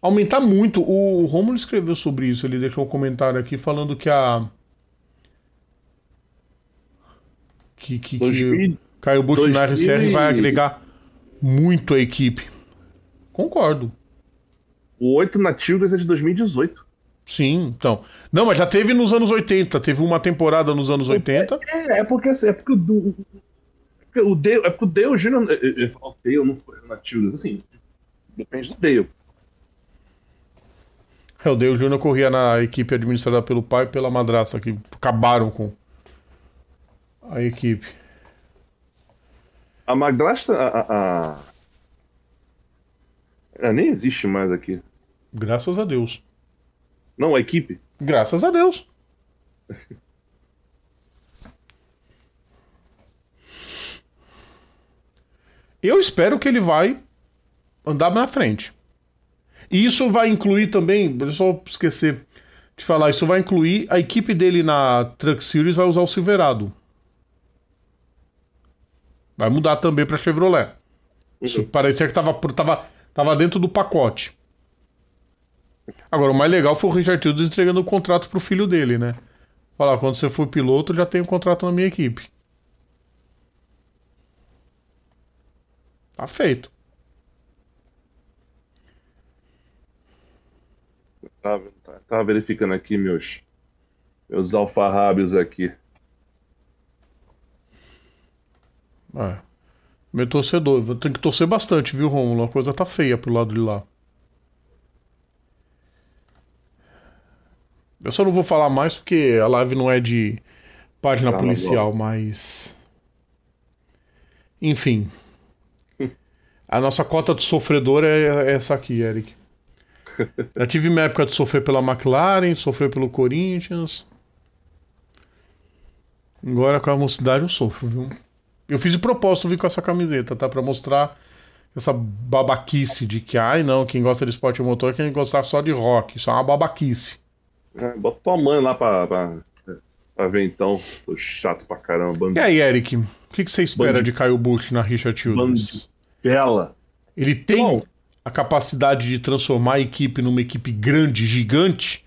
aumentar muito. O Romulo escreveu sobre isso. Ele deixou um comentário aqui falando que Kyle Busch na RCR vai agregar muito a equipe. Concordo. O 8 na Childress é de 2018. Sim, então. Não, mas já teve nos anos 80. Teve uma temporada nos anos 80. É porque o Dale Jr. O Dale não foi na Childress. Assim, depende do Dale. O Dale Jr. corria na equipe administrada pelo pai e pela madrasta, que acabaram com a equipe. A madrasta... Ela nem existe mais aqui. Graças a Deus. Não, a equipe. Graças a Deus. Eu espero que ele vai andar na frente. E isso vai incluir também, deixa eu só esquecer de falar, isso vai incluir a equipe dele na Truck Series vai usar o Silverado. Vai mudar também para Chevrolet. Isso parecia que tava dentro do pacote. Agora, o mais legal foi o Richard Childress entregando o contrato pro filho dele, né? Falar, quando você for piloto, eu já tenho um contrato na minha equipe. Tá feito. Tava verificando aqui meus alfarrábios aqui. Meu torcedor, eu tenho que torcer bastante, viu, Romulo? A coisa tá feia pro lado de lá. Eu só não vou falar mais porque a live não é de página policial, mas... Enfim. A nossa cota de sofredor é essa aqui, Eric. Já tive minha época de sofrer pela McLaren, sofrer pelo Corinthians. Agora com a mocidade eu sofro, viu? Eu fiz de propósito vir com essa camiseta, tá? Pra mostrar essa babaquice de que, não, quem gosta de esporte motor é quem gostar só de rock. Isso é uma babaquice. Bota tua mãe lá pra ver então. Tô chato pra caramba. E aí, Eric? O que você espera de Kyle Busch na Richard Childress? Bela. Ele tem a capacidade de transformar a equipe numa equipe grande, gigante,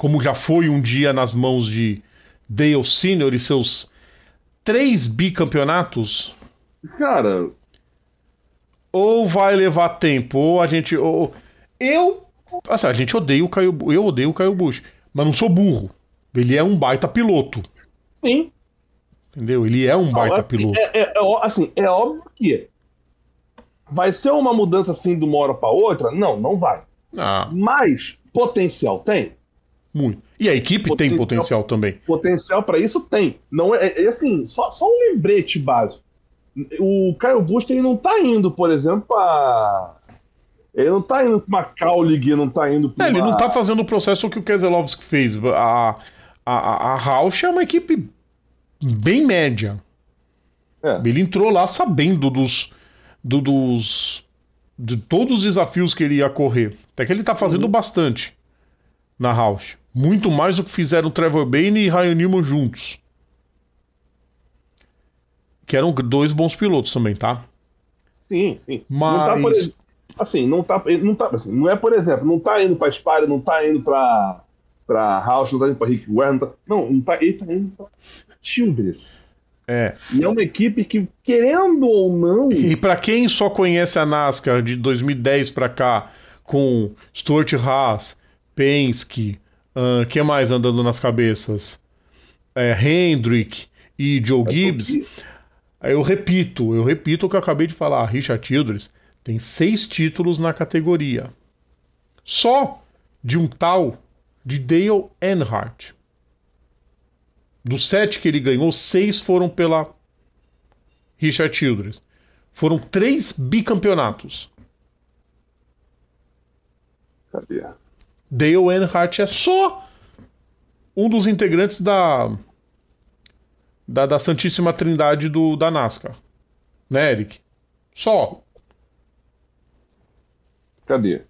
como já foi um dia nas mãos de Dale Sr. e seus 3 bicampeonatos? Cara, Ou vai levar tempo, ou a gente... Assim, a gente odeia o Kyle... Eu odeio o Kyle Busch, mas não sou burro. Ele é um baita piloto. sim. Entendeu? Ele é um baita piloto. Assim, é óbvio que vai ser uma mudança assim de uma hora para outra? Não, não vai. Ah, Mas potencial tem? muito. E a equipe tem potencial também. Potencial para isso tem. Não é assim, só um lembrete básico. O Kyle Busch ele não tá indo, por exemplo, para ele não tá indo pra uma Kaulig, não tá indo pra Ele uma... não tá fazendo o processo que o Keselowski fez. A Roush é uma equipe bem média. É. Ele entrou lá sabendo de todos os desafios que ele ia correr. Até que ele tá fazendo bastante na Roush. Muito mais do que fizeram Trevor Bayne e Ryan Newman juntos. Que eram 2 bons pilotos também, tá? Sim, sim. Mas... Não é, por exemplo, não tá indo pra Spire, não tá indo pra Roush, não tá indo pra Rick Ware, não tá, ele tá indo pra Childress. É. E é uma equipe que, querendo ou não... E pra quem só conhece a NASCAR de 2010 pra cá, com Stuart Haas, Penske, que mais andando nas cabeças? Hendrick e Joe Gibbs. Eu repito o que eu acabei de falar. Richard Childress tem 6 títulos na categoria. Só de um tal de Dale Earnhardt. Dos 7 que ele ganhou, 6 foram pela Richard Childress. Foram 3 bicampeonatos. Cadê? Dale Earnhardt é só um dos integrantes da Santíssima Trindade da NASCAR. Né, Eric? Só. Cadê?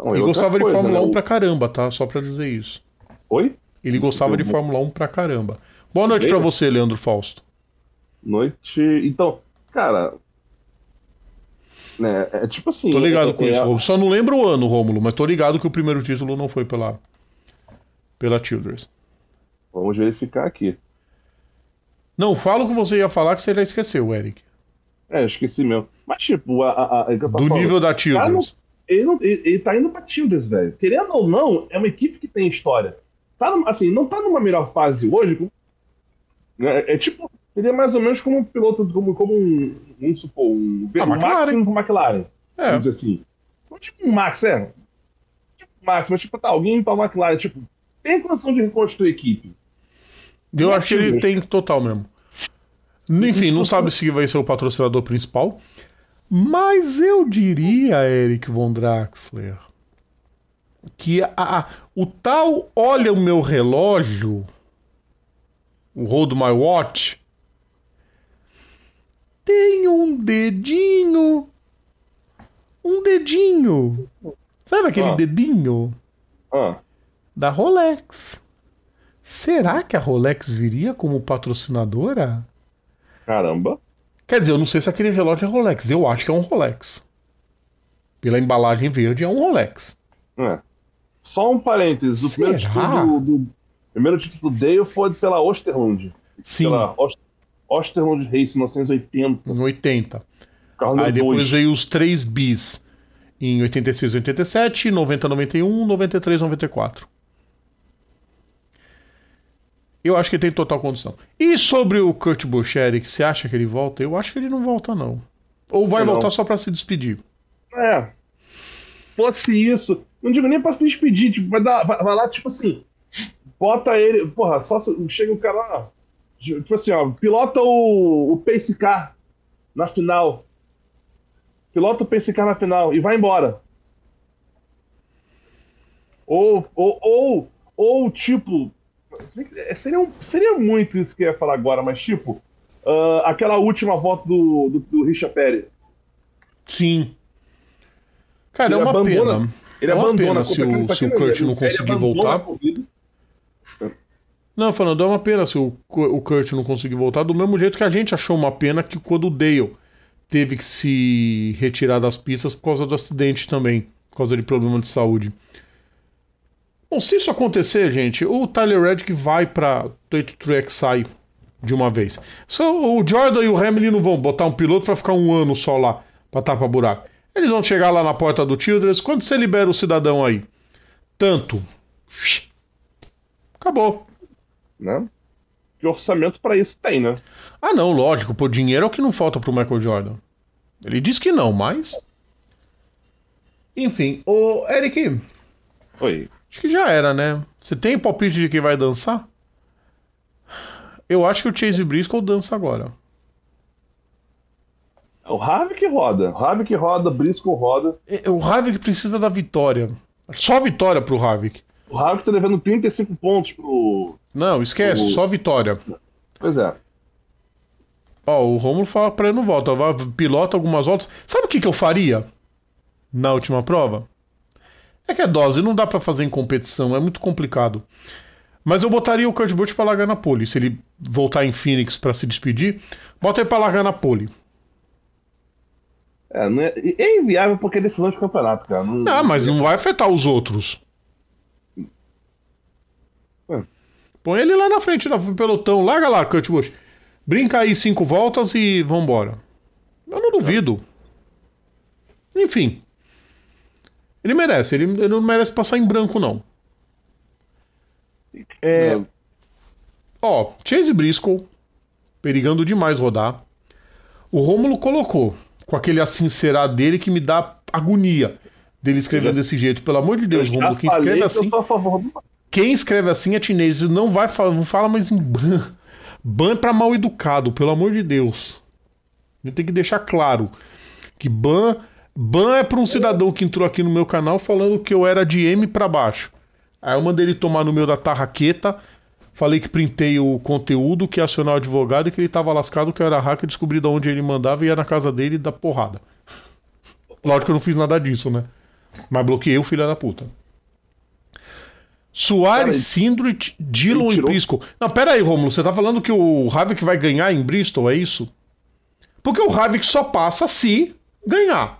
Ele gostava de Fórmula 1 pra caramba, tá? Só pra dizer isso. Oi? Ele gostava de Fórmula 1 pra caramba. Boa noite pra você, Leandro Fausto. Noite. Então, cara. Né, é tipo assim. Tô ligado com isso, Rômulo. Só não lembro o ano, Rômulo, mas tô ligado que o primeiro título não foi pela Childress. Vamos verificar aqui. Não, fala o que você ia falar que você já esqueceu, Eric. Eu esqueci mesmo. Mas, tipo, do nível da Childress. Ele tá indo pra Childress, velho. Querendo ou não, é uma equipe que tem história. Assim, não tá numa melhor fase hoje. Tipo, ele é mais ou menos como um piloto, como vamos supor, um Max indo pro McLaren. Vamos dizer assim. Não tipo um Max, Tipo Max, mas tipo, alguém pra McLaren, tipo, tem condição de reconstruir a equipe. Eu acho que ele tem total mesmo. Enfim, não sabe se vai ser o patrocinador principal. Mas eu diria, Eric Von Draxler, que o tal olha o meu relógio, o Hold My Watch, tem um dedinho. Sabe aquele dedinho? Da Rolex. Será que a Rolex viria como patrocinadora? Caramba. Quer dizer, eu não sei se aquele relógio é Rolex. Eu acho que é um Rolex. Pela embalagem verde é um Rolex. Só um parênteses. O primeiro título do Dale foi pela Osterlund. Sim. Pela Osterlund Race 1980. Em 80. Aí depois veio os 3 bis em 86, 87, 90, 91, 93, 94. Eu acho que ele tem total condição. E sobre o Kurt Busch, Eric, você acha que ele volta? Eu acho que ele não volta, não. Ou vai voltar só pra se despedir. Fosse isso. Não digo nem pra se despedir. Tipo, vai lá, tipo assim. Bota ele. Porra, só chega o cara lá. Tipo assim, pilota o Pace Car na final. Pilota o Pace Car na final e vai embora. Ou tipo. Seria muito isso que eu ia falar agora, mas tipo, aquela última volta do Richard Petty. Sim. Cara, é uma pena. Ele é uma abandona pena se o Kurt não conseguir voltar. Não, Fernando, é uma pena se o Kurt não conseguir voltar, do mesmo jeito que a gente achou uma pena que quando o Dale teve que se retirar das pistas por causa do acidente também, por causa de problema de saúde. Bom, se isso acontecer, gente, o Tyler Reddick vai pra 23XI de uma vez. O Jordan e o Hamlin não vão botar um piloto pra ficar um ano só lá, pra tapar buraco. Eles vão chegar lá na porta do Childress. Quando você libera o cidadão aí? Tanto. Acabou. Né? Que orçamento pra isso tem, né? Ah, não, lógico. Pô, dinheiro é o que não falta pro Michael Jordan. Ele diz que não, mas... Enfim, ô Eric... Oi. Acho que já era, né? Você tem palpite de quem vai dançar? Eu acho que o Chase Briscoe dança agora. O Harvick roda, Briscoe roda. O Harvick precisa da vitória. Só vitória pro Harvick. O Harvick tá devendo 35 pontos pro... Não, esquece, só vitória. Pois é. Ó, o Rômulo fala pra ele não volta, pilota algumas voltas. Sabe o que eu faria na última prova? É que é dose, não dá pra fazer em competição, é muito complicado. Mas eu botaria o Kurt Busch pra largar na pole. Se ele voltar em Phoenix pra se despedir, bota ele pra largar na pole. É inviável porque é decisão de campeonato, cara. Não, mas não vai afetar os outros. Põe ele lá na frente do pelotão. Larga lá, Kurt Busch. Brinca aí 5 voltas e vambora. Eu não duvido. Enfim. Ele merece. Ele não merece passar em branco, não. Ó, Chase Briscoe perigando demais rodar. O Rômulo colocou com aquele assim será dele que me dá agonia dele escrever desse jeito. Pelo amor de Deus, Rômulo, quem escreve assim... Quem escreve assim é teenager. Não fala mais em ban. Ban é pra mal educado, pelo amor de Deus. A gente tem que deixar claro que ban é pra um cidadão que entrou aqui no meu canal falando que eu era de M pra baixo. Aí eu mandei ele tomar no meio da tarraqueta. Falei que printei o conteúdo, que ia acionar o advogado e que ele tava lascado, que eu era hacker, descobri de onde ele mandava e ia na casa dele e dar porrada. Lógico que eu não fiz nada disso, né? Mas bloqueei o filho da puta. Soares, Sindrich, Dillon e Briscoe. Não, pera aí, Rômulo, você tá falando que o Harvick vai ganhar em Bristol, é isso? Porque o Harvick só passa se ganhar.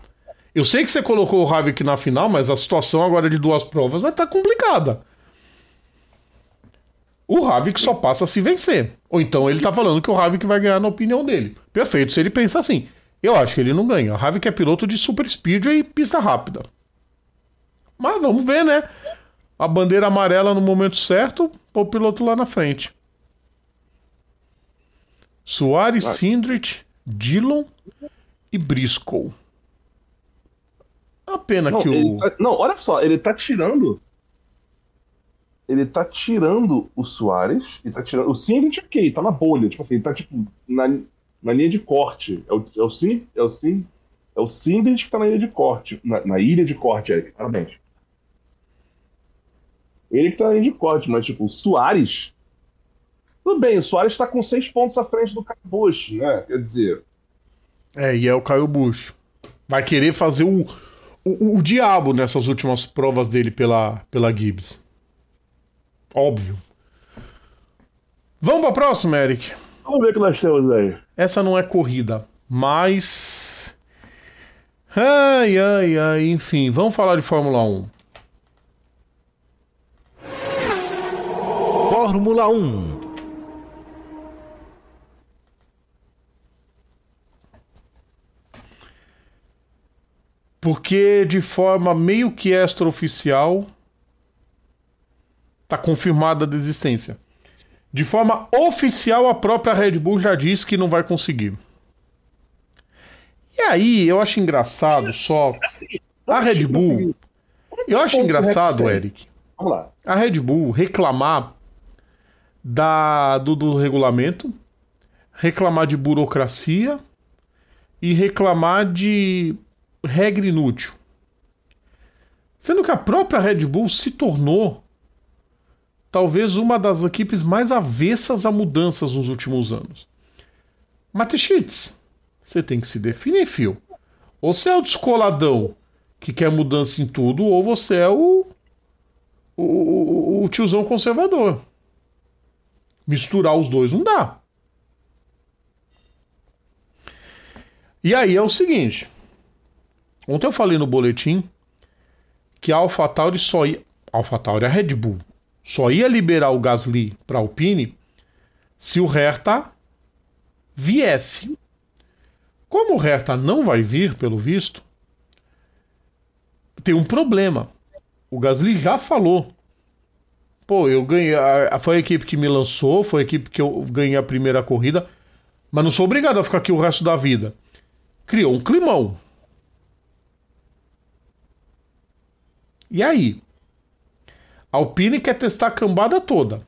Eu sei que você colocou o Harvick na final, mas a situação agora de 2 provas vai estar complicada. O Harvick só passa se vencer. Ou então ele tá falando que o Harvick vai ganhar na opinião dele. Perfeito, se ele pensar assim. Eu acho que ele não ganha. O Harvick é piloto de super speedway e pista rápida. Mas vamos ver, né? A bandeira amarela no momento certo, o piloto lá na frente. Soares, Sindrich, Dillon e Briscoe. A pena que o... olha só, ele tá tirando o Soares e tá tirando... O Sindrich, ok, tá na bolha. Tipo assim, ele tá tipo na linha de corte. É o Sindrich que tá na linha de corte. Na ilha de corte, Eric. Parabéns. Ele que tá na linha de corte, mas tipo, o Soares... Tudo bem, o Soares tá com 6 pontos à frente do Kyle Busch, né? Quer dizer... E é o Kyle Busch. Vai querer fazer o diabo nessas últimas provas dele pela Gibbs. Óbvio. Vamos pra próxima, Eric. Vamos ver o que nós temos aí. Essa não é corrida, mas... Enfim, vamos falar de Fórmula 1. Fórmula 1. Porque de forma meio que extraoficial tá confirmada a desistência. De forma oficial, a própria Red Bull já disse que não vai conseguir. E aí, eu acho engraçado só... A Red Bull... Eu acho engraçado, Eric, Vamos lá. a Red Bull reclamar do regulamento, reclamar de burocracia e reclamar de regra inútil. Sendo que a própria Red Bull se tornou talvez uma das equipes mais avessas a mudanças nos últimos anos. Matechitz, você tem que se definir, fio. Ou você é o descoladão que quer mudança em tudo, ou você é o tiozão conservador. Misturar os dois não dá. E aí é o seguinte. Ontem eu falei no boletim que a AlphaTauri só ia... AlphaTauri, a Red Bull, só ia liberar o Gasly para a Alpine se o Herta viesse. Como o Herta não vai vir, pelo visto, tem um problema. O Gasly já falou. Pô, eu ganhei. Foi a equipe que me lançou, foi a equipe que eu ganhei a primeira corrida, mas não sou obrigado a ficar aqui o resto da vida. Criou um climão. E aí? A Alpine quer testar a cambada toda.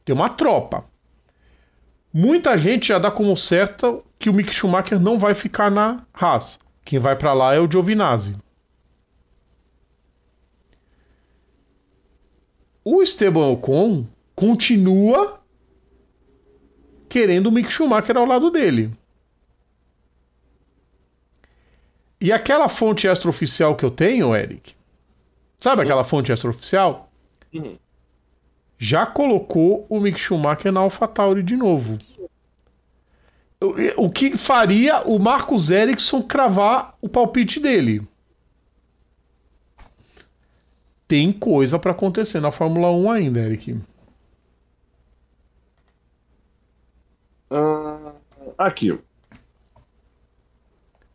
Tem uma tropa. Muita gente já dá como certa que o Mick Schumacher não vai ficar na Haas. Quem vai pra lá é o Giovinazzi. O Esteban Ocon continua querendo o Mick Schumacher ao lado dele. E aquela fonte extraoficial que eu tenho, Eric, sabe aquela fonte extraoficial? Uhum. Já colocou o Mick Schumacher na AlphaTauri de novo. O que faria o Marcus Ericsson cravar o palpite dele? Tem coisa pra acontecer na Fórmula 1 ainda, Eric. Aqui.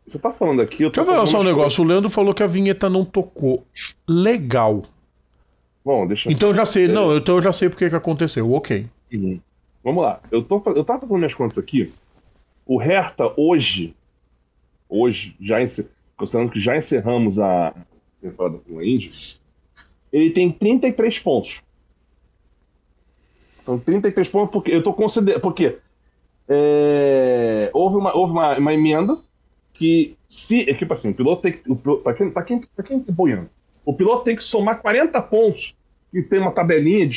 Você tá falando aqui... Deixa eu ver só um negócio. O Leandro falou que a vinheta não tocou. Legal. Bom, deixa eu... Então eu já sei. Não, então eu já sei porque que aconteceu. Ok. Uhum. Vamos lá. Eu tava fazendo minhas contas aqui. O Herta hoje, considerando que já encerramos a temporada com a Indy, ele tem 33 pontos. São 33 pontos porque eu tô considerando... Porque houve uma emenda que tipo assim, o piloto tem que... Pra quem tá boiando, o piloto tem que somar 40 pontos, que tem uma tabelinha,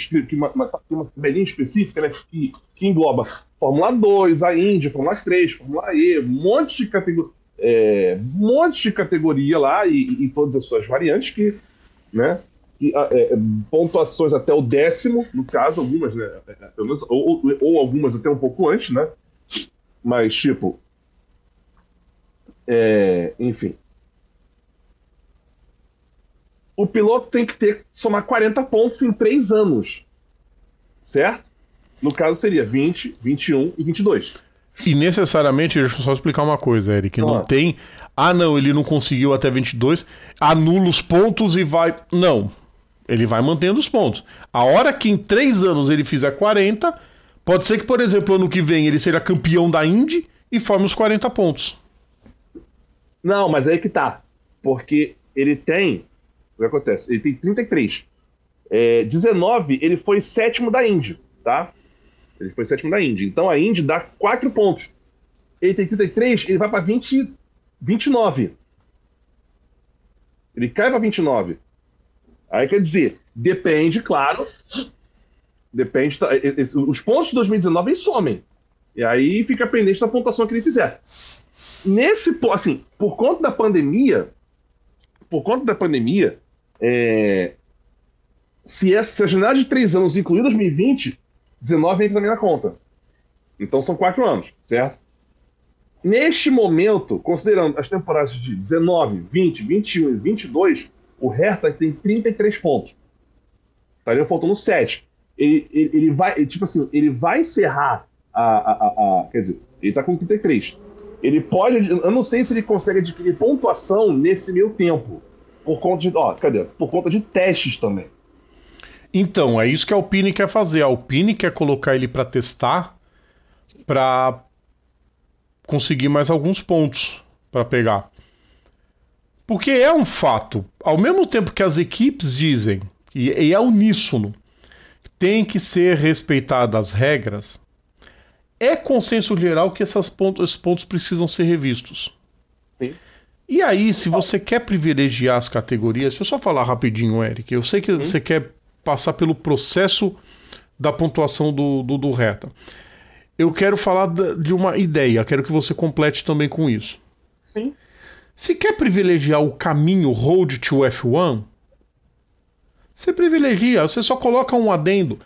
uma tabelinha específica, né, que engloba Fórmula 2, a Indy, Fórmula 3, Fórmula E, um monte de categoria lá e todas as suas variantes que, né, pontuações até o 10º, no caso, algumas, né, pelo menos, ou algumas até um pouco antes, né, mas tipo, enfim. O piloto tem que somar 40 pontos em 3 anos, certo? No caso seria 20, 21 e 22. E necessariamente, deixa eu só explicar uma coisa, Eric, não tem... não, ele não conseguiu até 22, anula os pontos e vai... Não, ele vai mantendo os pontos. A hora que em 3 anos ele fizer 40, pode ser que, por exemplo, ano que vem ele seja campeão da Indy e forme os 40 pontos. Não, mas aí que tá. Porque ele tem... O que acontece? Ele tem 33. 19, ele foi 7º da Indy, tá? Ele foi 7º da Indy. Então a Indy dá 4 pontos. Ele tem 33, ele vai pra 29. Ele cai pra 29. Aí quer dizer, depende, claro. Depende. Os pontos de 2019 eles somem. E aí fica pendente da pontuação que ele fizer. Assim, por conta da pandemia, se a janela de 3 anos incluir 2020, 19 entra também na conta. Então são 4 anos, certo? Neste momento, considerando as temporadas de 19, 20, 21 e 22, o Herta tem 33 pontos. Estaria faltando 7. Ele vai, tipo assim, ele vai encerrar quer dizer, ele tá com 33. Ele pode, eu não sei se ele consegue adquirir pontuação nesse meio tempo. Por conta de testes também. Então, é isso que a Alpine quer fazer. A Alpine quer colocar ele para testar, para conseguir mais alguns pontos para pegar. Porque é um fato. Ao mesmo tempo que as equipes dizem, e é uníssono, tem que ser respeitadas as regras, é consenso geral que esses pontos precisam ser revistos. Sim. E aí, se você quer privilegiar as categorias... Deixa eu só falar rapidinho, Eric. Eu sei que você quer passar pelo processo da pontuação do Herta. Eu quero falar de uma ideia. Quero que você complete também com isso. Sim. Se quer privilegiar o caminho Road to F1, você privilegia. Você só coloca um adendo.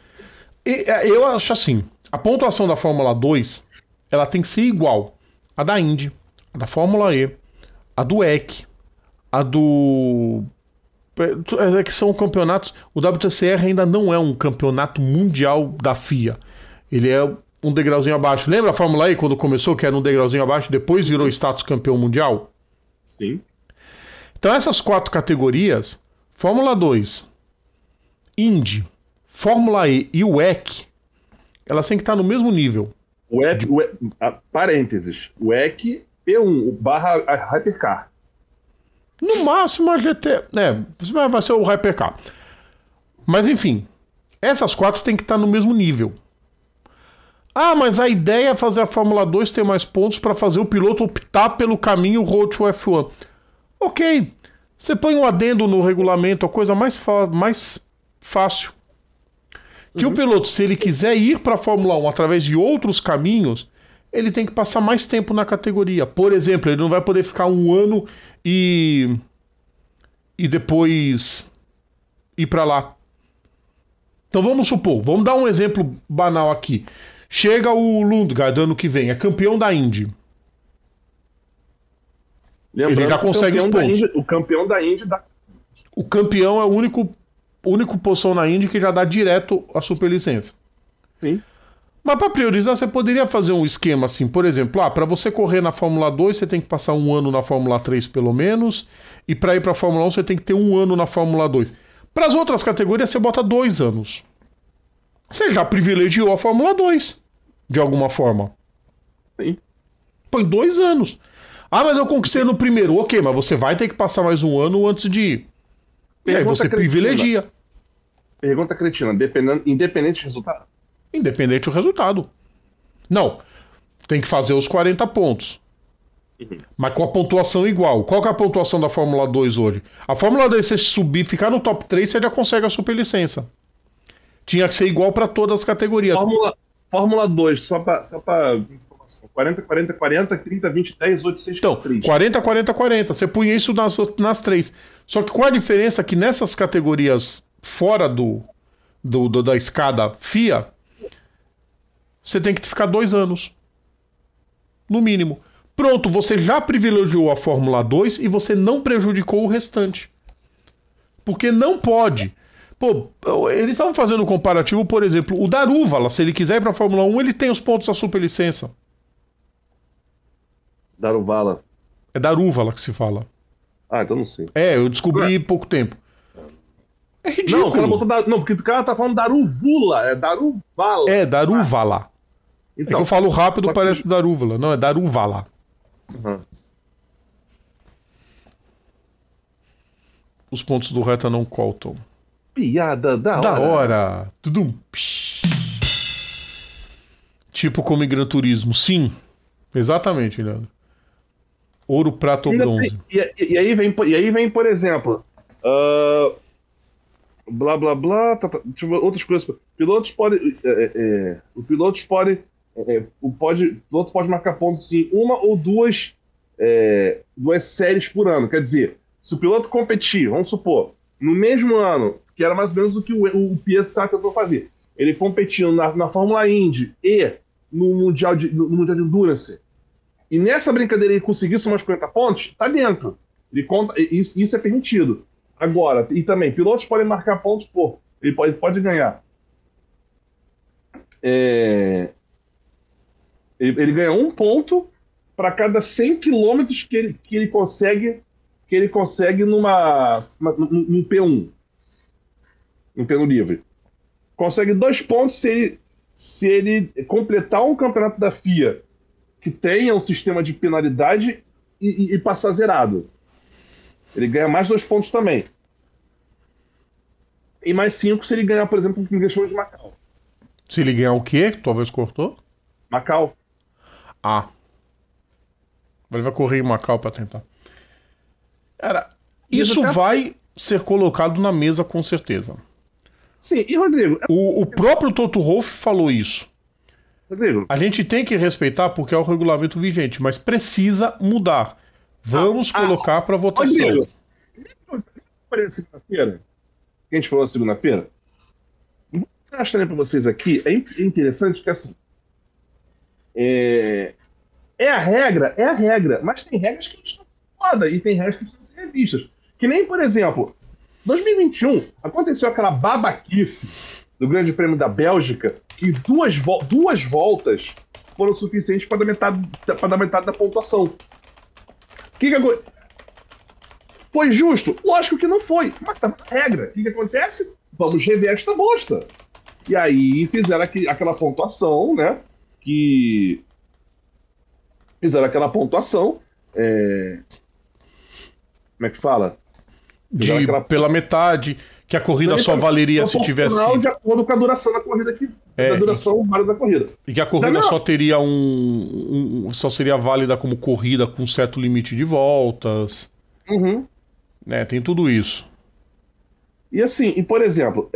Eu acho assim... A pontuação da Fórmula 2, ela tem que ser igual à da Indy, a da Fórmula E, a do WEC, a do É que são campeonatos. O WTCR ainda não é um campeonato mundial da FIA. Ele é um degrauzinho abaixo. Lembra a Fórmula E quando começou, que era um degrauzinho abaixo, depois virou status campeão mundial? Sim. Então essas 4 categorias, Fórmula 2, Indy, Fórmula E e o WEC, elas têm que estar no mesmo nível. Parênteses. O WEC P1 barra Hypercar. No máximo a GT. Vai ser o Hypercar. Mas enfim, essas 4 têm que estar no mesmo nível. Ah, mas a ideia é fazer a Fórmula 2 ter mais pontos para fazer o piloto optar pelo caminho Road to F1. Ok, você põe um adendo no regulamento, a coisa mais fácil. Que o piloto, se ele quiser ir para a Fórmula 1 através de outros caminhos, ele tem que passar mais tempo na categoria. Por exemplo, ele não vai poder ficar um ano e depois ir para lá. Então vamos supor, vamos dar um exemplo banal aqui. Chega o Lundgaard ano que vem, é campeão da Indy. Lembrando, ele já consegue os pontos. O campeão da Indy dá... O campeão é o único posição na Indy que já dá direto a superlicença. Sim. Mas para priorizar, você poderia fazer um esquema assim, por exemplo, para você correr na Fórmula 2, você tem que passar um ano na Fórmula 3 pelo menos, e para ir para a Fórmula 1, você tem que ter um ano na Fórmula 2. Para as outras categorias, você bota 2 anos. Você já privilegiou a Fórmula 2, de alguma forma. Sim. Põe 2 anos. Ah, mas eu conquistei no primeiro. Ok, mas você vai ter que passar mais um ano antes de ir. E aí você privilegia. Pergunta cretina, independente do resultado? Independente do resultado. Não. Tem que fazer os 40 pontos. Mas com a pontuação igual. Qual que é a pontuação da Fórmula 2 hoje? A Fórmula 2, se você subir, ficar no top 3, você já consegue a superlicença. Tinha que ser igual para todas as categorias. Fórmula 2, só para informação. 40, 40, 40, 30, 20, 10, 8, 6, então, 3. 40, 40, 40. Você punha isso nas 3. Só que qual a diferença? Que nessas categorias fora da escada FIA, você tem que ficar 2 anos. No mínimo. Pronto, você já privilegiou a Fórmula 2 e você não prejudicou o restante. Porque não pode. Pô, eles estavam fazendo um comparativo, por exemplo, o Daruvala, se ele quiser ir pra Fórmula 1, ele tem os pontos da superlicença. Daruvala. É Daruvala que se fala. Ah, então não sei. Eu descobri há pouco tempo. É ridículo. Não, o cara botou não, porque o cara tá falando Daruvula, é Daruvala. É, Daruvala. Então, é que eu falo rápido, parece Daruvala. Não, é Daruvala. Uhum. Os pontos do reta não contam. Piada da hora. Tudum. Tipo como em Gran Turismo. Sim. Exatamente, Leandro. Ouro, prata ou bronze. E aí vem, por exemplo, blá blá blá, outras coisas. Pilotos podem, o piloto pode marcar pontos em uma ou duas séries por ano. Quer dizer, se o piloto competir, vamos supor, no mesmo ano, que era mais ou menos o que o Pietro tentou fazer, ele competindo na Fórmula Indy e no Mundial de Endurance, e nessa brincadeira ele conseguir somar uns 40 pontos, tá dentro. Ele conta, isso é permitido. Agora, e também, pilotos podem marcar pontos ele pode ganhar. Ele ganha 1 ponto para cada 100 quilômetros que ele consegue num P1. Um P1 livre. Consegue 2 pontos se ele completar um campeonato da FIA que tenha um sistema de penalidade e passar zerado. Ele ganha mais 2 pontos também. E mais 5 se ele ganhar, por exemplo, o que me chamamos de Macau. Se ele ganhar o quê? Talvez cortou? Macau. Ele vai correr em Macau pra tentar. Cara, isso vai ser colocado na mesa com certeza. Sim, e Rodrigo... O próprio Toto Wolff falou isso. Rodrigo... A gente tem que respeitar porque é o regulamento vigente, mas precisa mudar. Vamos colocar para votação. Rodrigo, segunda-feira, que a gente falou segunda-feira, vou mostrar também para vocês aqui, é interessante que assim, é a regra, mas tem regras que estão foda e tem regras que precisam ser revistas. Que nem, por exemplo, 2021 aconteceu aquela babaquice do Grande Prêmio da Bélgica, que duas voltas foram suficientes para dar metade da pontuação. Que foi justo? Lógico que não foi, mas tá na regra. O que acontece? Vamos rever esta bosta. E aí fizeram aquela pontuação, né? Fizeram aquela pontuação. Como é que fala? Pela metade, que a corrida só valeria se tivesse. De acordo com a duração da corrida a duração válida da corrida. E que a corrida só teria só seria válida como corrida com certo limite de voltas. Uhum. Tem tudo isso. E assim, por exemplo,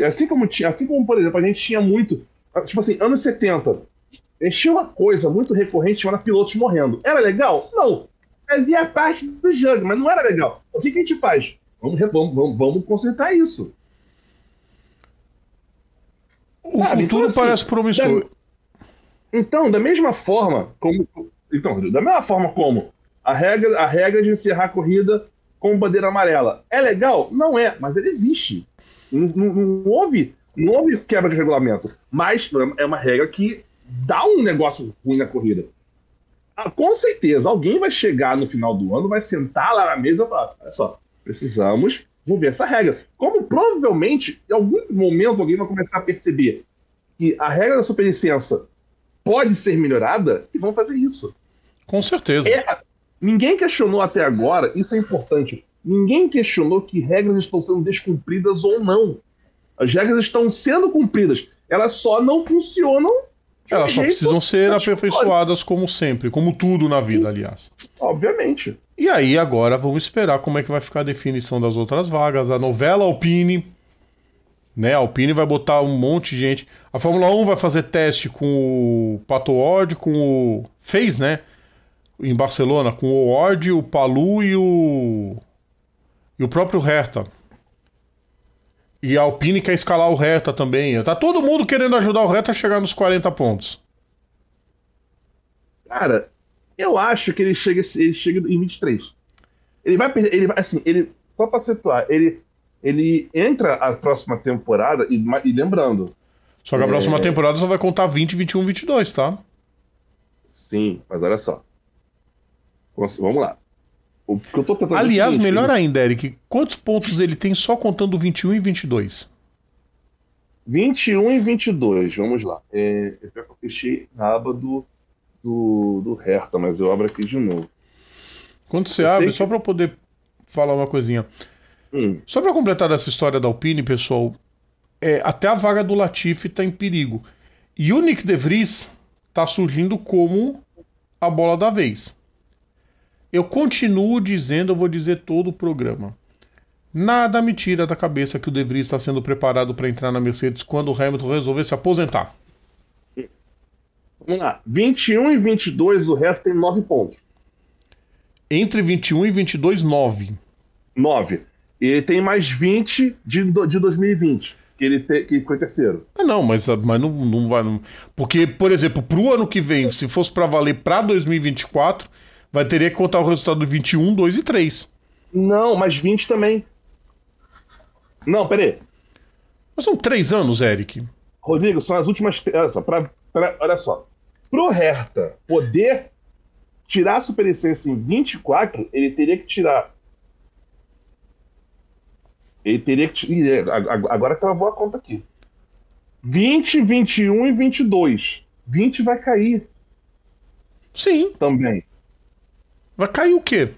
assim como, por exemplo, a gente tinha muito, tipo assim, anos 70, a gente tinha uma coisa muito recorrente chamada pilotos morrendo. Era legal? Não. Fazia parte do jogo, mas não era legal. O que a gente faz? Vamos consertar isso. O futuro assim, parece promissor. Então, da mesma forma como a regra de encerrar a corrida com bandeira amarela é legal? Não é, mas ele existe. Não houve quebra de regulamento, mas é uma regra que dá um negócio ruim na corrida. Com certeza, alguém vai chegar no final do ano, vai sentar lá na mesa e falar: olha só, precisamos ver essa regra. Como provavelmente, em algum momento, alguém vai começar a perceber que a regra da superlicença pode ser melhorada, e vão fazer isso. Com certeza. Ninguém questionou até agora, isso é importante, ninguém questionou que regras estão sendo descumpridas ou não. As regras estão sendo cumpridas, elas só não funcionam. Elas só precisam ser aperfeiçoadas como sempre, como tudo na vida, aliás. Obviamente. E aí agora vamos esperar como é que vai ficar a definição das outras vagas, a novela Alpine, né? A Alpine vai botar um monte de gente. A Fórmula 1 vai fazer teste com o Pato Ward, fez, né? Em Barcelona, com o Ward, o Palou e o próprio Herta. E a Alpine quer escalar o Herta também. Tá todo mundo querendo ajudar o Herta a chegar nos 40 pontos. Cara, eu acho que ele chega em 23. Ele vai perder. Só pra situar, ele entra a próxima temporada e lembrando. Só que a próxima temporada só vai contar 20, 21, 22, tá? Sim, mas olha só. Vamos lá. O que eu tô tentando Aliás, melhor ainda, Eric, quantos pontos ele tem só contando 21 e 22? 21 e 22, vamos lá. Eu fechei a aba do Herta, mas eu abro aqui de novo. Quando você abre, só para poder falar uma coisinha. Só para completar essa história da Alpine, pessoal, até a vaga do Latifi tá em perigo. E o Nick De Vries tá surgindo como a bola da vez. Eu continuo dizendo, eu vou dizer todo o programa. Nada me tira da cabeça que o De Vries está sendo preparado para entrar na Mercedes quando o Hamilton resolver se aposentar. Vamos lá. 21 e 22, o Hamilton tem 9 pontos. Entre 21 e 22, 9. 9. E ele tem mais 20 de 2020, que foi terceiro. Não, mas não vai... Não. Porque, por exemplo, pro ano que vem, se fosse para valer para 2024... teria que contar o resultado do 21, 2 e 3. Não, mas 20 também. Não, peraí. Mas são 3 anos, Eric. Rodrigo, são as últimas... Olha só. Pro Herta poder tirar a superlicença em 24, ele teria que tirar... Agora travou a conta aqui. 20, 21 e 22. 20 vai cair. Sim. Também. Vai cair o quê?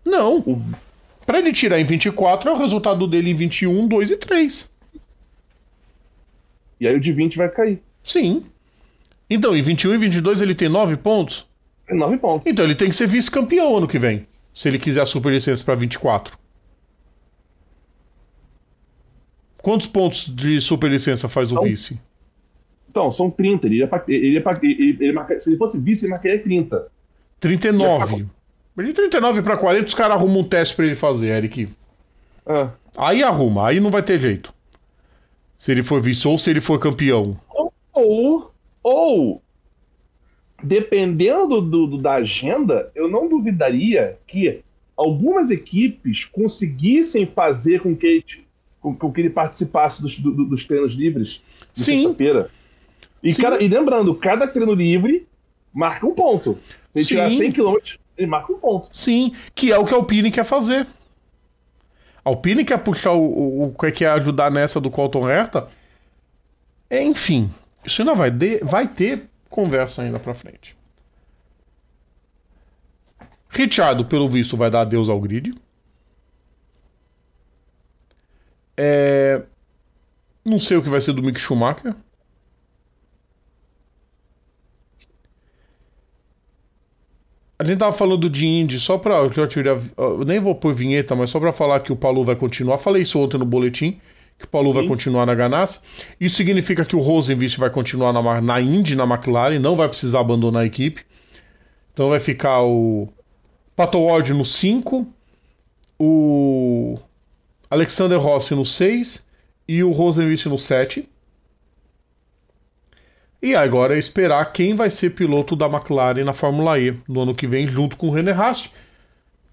Não. Pra ele tirar em 24, é o resultado dele em 21, 2 e 3. E aí o de 20 vai cair. Sim. Então, em 21 e 22 ele tem 9 pontos? Tem 9 pontos. Então ele tem que ser vice-campeão ano que vem. Se ele quiser a superlicença pra 24. Quantos pontos de superlicença faz o vice? Então, são 30. Se ele fosse vice, ele marcaria 30. 39. De 39 para 40, os caras arrumam um teste pra ele fazer, Eric. Aí arruma, aí não vai ter jeito. Se ele for vice ou se ele for campeão. Ou dependendo da agenda, eu não duvidaria que algumas equipes conseguissem fazer com que ele participasse dos treinos livres de sexta-feira. E lembrando, cada treino livre marca um ponto. Se ele tirar 100 km, ele marca um ponto. Sim, que é o que a Alpine quer fazer. A Alpine quer puxar quer ajudar nessa do Colton Herta. Enfim, isso ainda vai ter conversa ainda pra frente. Ricciardo, pelo visto, vai dar adeus ao grid. Não sei o que vai ser do Mick Schumacher. A gente tava falando de Indy, só pra... Eu nem vou pôr vinheta, mas só pra falar que o Palou vai continuar. Falei isso ontem no boletim, que o Palou vai continuar na Ganassi. Isso significa que o Rosenqvist vai continuar na Indy, na McLaren, não vai precisar abandonar a equipe. Então vai ficar o Pato Ward no 5, o Alexander Rossi no 6 e o Rosenqvist no 7. E agora é esperar quem vai ser piloto da McLaren na Fórmula E no ano que vem, junto com o René Rast,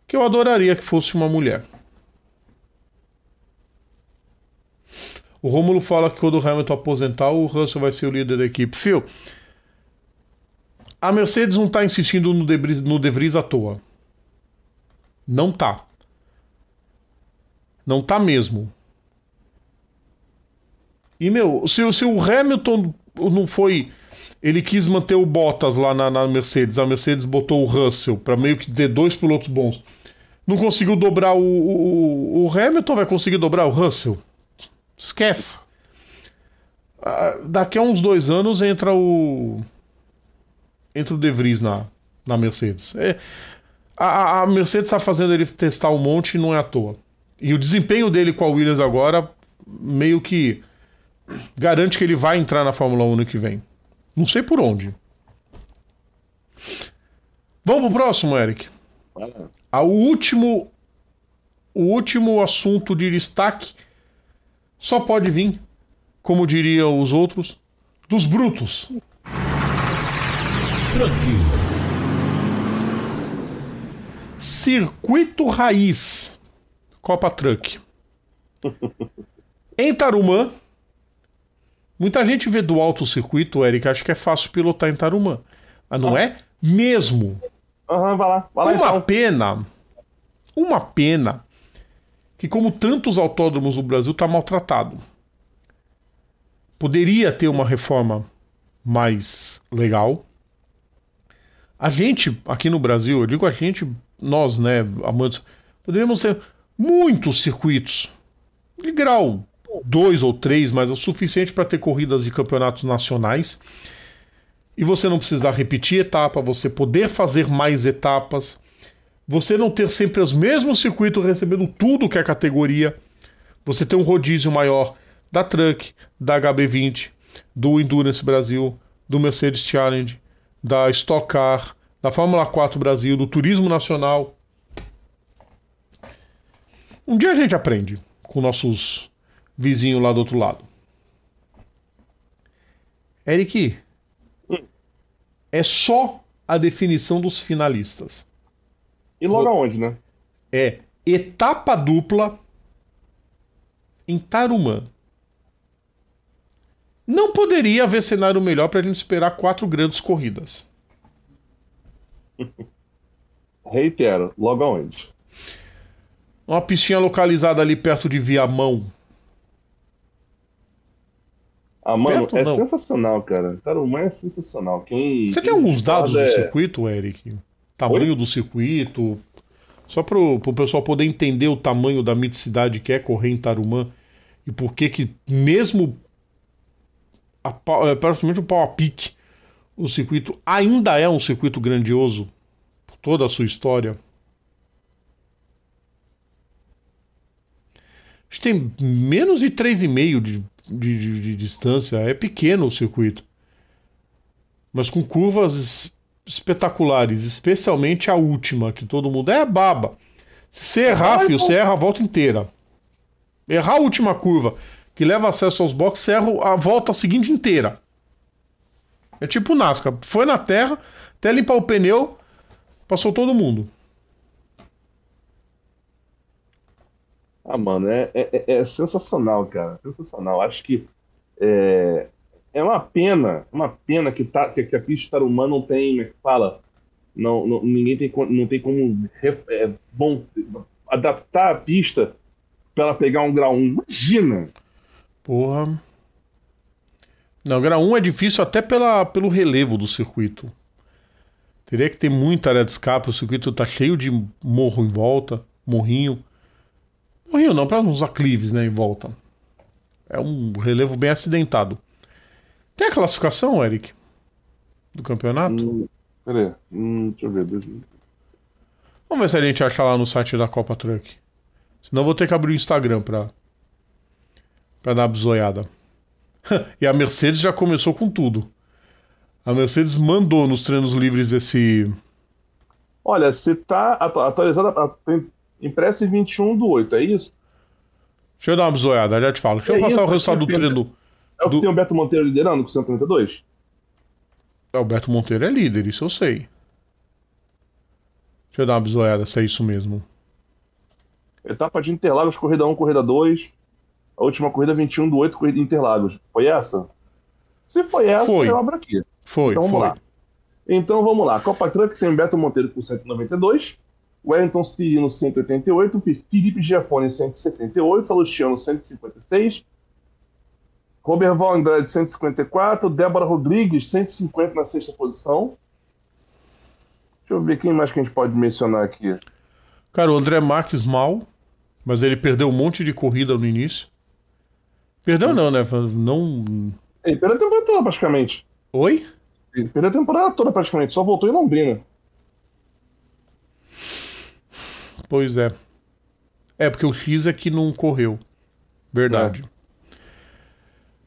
que eu adoraria que fosse uma mulher. O Rômulo fala que quando o Hamilton aposentar, o Russell vai ser o líder da equipe. Phil, a Mercedes não está insistindo no De Vries à toa. Não tá. Não tá mesmo. E, se o Hamilton não foi... Ele quis manter o Bottas lá na Mercedes. A Mercedes botou o Russell para meio que ter dois pilotos bons. Não conseguiu dobrar o Hamilton, vai conseguir dobrar o Russell? Esquece. Daqui a uns 2 anos entra o De Vries na Mercedes. A Mercedes está fazendo ele testar um monte e não é à toa. E o desempenho dele com a Williams agora meio que garante que ele vai entrar na Fórmula 1 ano que vem. Não sei por onde. Vamos pro próximo, Eric. O último assunto de destaque só pode vir, como diriam os outros, dos brutos. Circuito Raiz, Copa Truck. Em Tarumã, muita gente vê do alto o circuito, Eric, acha que é fácil pilotar em Tarumã. Mas não é mesmo. Vai lá Uma pena que, como tantos autódromos no Brasil, está maltratado. Poderia ter uma reforma mais legal. A gente, aqui no Brasil, eu digo a gente, nós, né, amantes, poderíamos ter muitos circuitos de grau 2 ou 3, mas é o suficiente para ter corridas de campeonatos nacionais. E você não precisar repetir etapa, você poder fazer mais etapas, você não ter sempre os mesmos circuitos recebendo tudo que é categoria, você ter um rodízio maior da Truck, da HB20, do Endurance Brasil, do Mercedes Challenge, da Stock Car, da Fórmula 4 Brasil, do Turismo Nacional. Um dia a gente aprende com nossos vizinhos lá do outro lado. Eric, é só a definição dos finalistas. E logo aonde, né? É etapa dupla em Tarumã. Não poderia haver cenário melhor para a gente esperar 4 grandes corridas. Reitero, logo aonde? Uma pistinha localizada ali perto de Viamão. Mano, perto, é não. Sensacional, cara. Tarumã é sensacional. Você tem alguns dados do circuito, Eric? Tamanho do circuito? Só pro pessoal poder entender o tamanho da miticidade que é correr em Tarumã e por que mesmo praticamente o pau a pique, o circuito ainda é um circuito grandioso por toda a sua história. A gente tem menos de 3,5 de distância, é pequeno o circuito, mas com curvas espetaculares, especialmente a última, que todo mundo baba. Se você errar, filho, você erra a volta inteira. Errar a última curva, que leva acesso aos boxes, você erra a volta seguinte inteira. É tipo NASCAR. Foi na terra, Até limpar o pneu, passou todo mundo. Ah, mano, é sensacional, cara. Sensacional. Acho que é uma pena que a pista Tarumã não tem, como é que fala? Ninguém tem, não tem como bom, adaptar a pista para ela pegar um grau 1. Imagina! Porra. Não, grau 1 é difícil até pelo relevo do circuito. Teria que ter muita área de escape, o circuito tá cheio de morro em volta, morrinho. Morrinho não, para uns aclives, né, em volta. É um relevo bem acidentado. Tem a classificação, Eric? Do campeonato? Peraí, deixa eu ver. Vamos ver se a gente acha lá no site da Copa Truck. Senão eu vou ter que abrir o Instagram pra dar uma bisoiada. E a Mercedes já começou com tudo. A Mercedes mandou nos treinos livres esse... Olha, se tá atualizada, impressa em 21/8, é isso? Deixa eu dar uma bisoiada, já te falo. Deixa eu passar o resultado do treino. É o que tem o Beto Monteiro liderando com 132? O Beto Monteiro é líder, isso eu sei. Deixa eu dar uma bisoiada se é isso mesmo. Etapa de Interlagos, corrida 1, corrida 2. A última corrida 21/8, corrida de Interlagos. Foi essa? Se foi essa, Foi. eu abro aqui. Foi, então, vamos lá. Então vamos lá. Copa Truck tem Beto Monteiro com 192, Wellington Cirino 188, Felipe Giafone 178, Salustiano 156, Roberval Andrade 154, Débora Rodrigues 150 na sexta posição. Deixa eu ver quem mais que a gente pode mencionar aqui. Cara, o André Marques mal, mas ele perdeu um monte de corrida no início. Perdeu não, né? Não... Ele perdeu a temporada toda praticamente. Oi? Ele perdeu a temporada toda praticamente, só voltou em Londrina. Pois é. É, porque o X é que não correu. Verdade.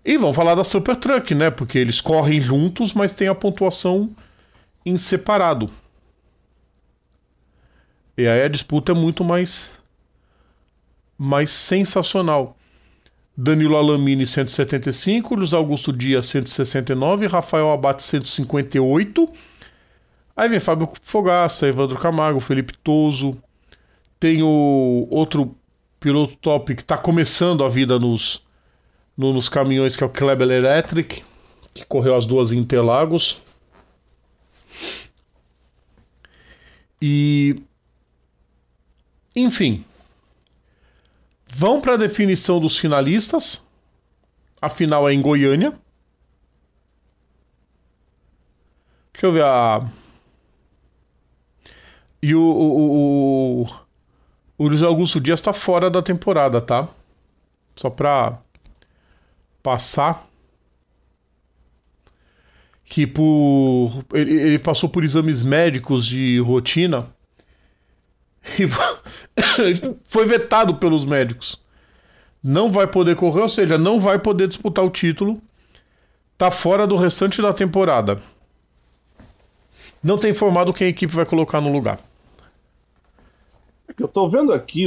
E vamos falar da Super Truck, né? Porque eles correm juntos, mas tem a pontuação em separado. E aí a disputa é muito mais sensacional. Danilo Alamini 175, Luiz Augusto Dias 169, Rafael Abate 158. Aí vem Fábio Fogaça, Evandro Camargo, Felipe Toso. Tem o outro piloto top que está começando a vida nos caminhões, que é o Kleber Electric, que correu as duas em Interlagos. E... enfim... vão para a definição dos finalistas. A final é em Goiânia. Deixa eu ver a... E o Luiz Augusto Dias está fora da temporada, tá? Só para passar. Que ele passou por exames médicos de rotina. E foi vetado pelos médicos. Não vai poder correr, ou seja, não vai poder disputar o título. Tá fora do restante da temporada. Não tem informado quem a equipe vai colocar no lugar. Eu tô vendo aqui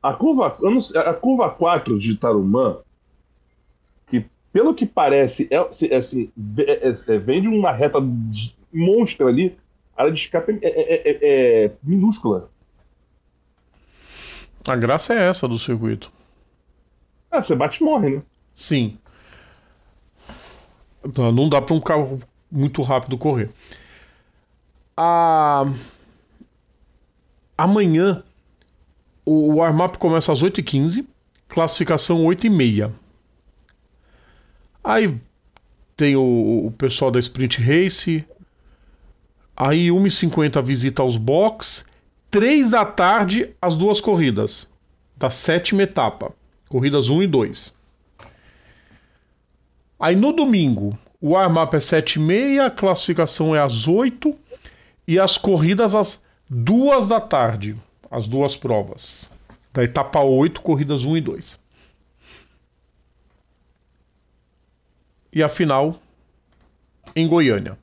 a curva 4 de Tarumã, que pelo que parece vem de uma reta monstra ali. A área de escape é minúscula. A graça é essa do circuito. Você bate e morre, né? Sim. Não dá para um carro muito rápido correr. Amanhã o warm-up começa às 8h15, classificação 8h30. Aí tem o pessoal da Sprint Race. Aí 1h50 visita aos box. 3 da tarde as duas corridas da 7ª etapa, corridas 1 e 2. Aí no domingo o warm-up é 7h30, a classificação é às 8 e as corridas às 2 da tarde, as duas provas da etapa 8, corridas 1 e 2. E a final em Goiânia.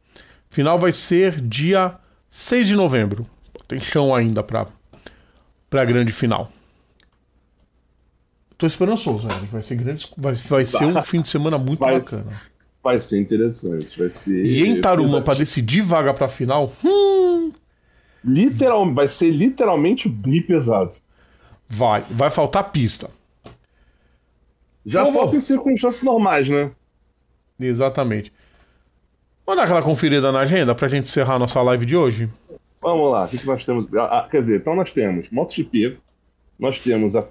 Final vai ser dia 6 de novembro. Tem chão ainda para a grande final. Tô esperançoso, né? Vai ser grande, vai ser um fim de semana muito bacana. Vai ser interessante, vai ser... E em Tarumã, pra decidir vaga pra final, vai ser literalmente bem pesado. vai faltar pista. Já falta em circunstâncias normais, né? Exatamente. Vamos dar aquela conferida na agenda pra gente encerrar a nossa live de hoje? Vamos lá, o que nós temos? Quer dizer, então nós temos MotoGP, nós temos a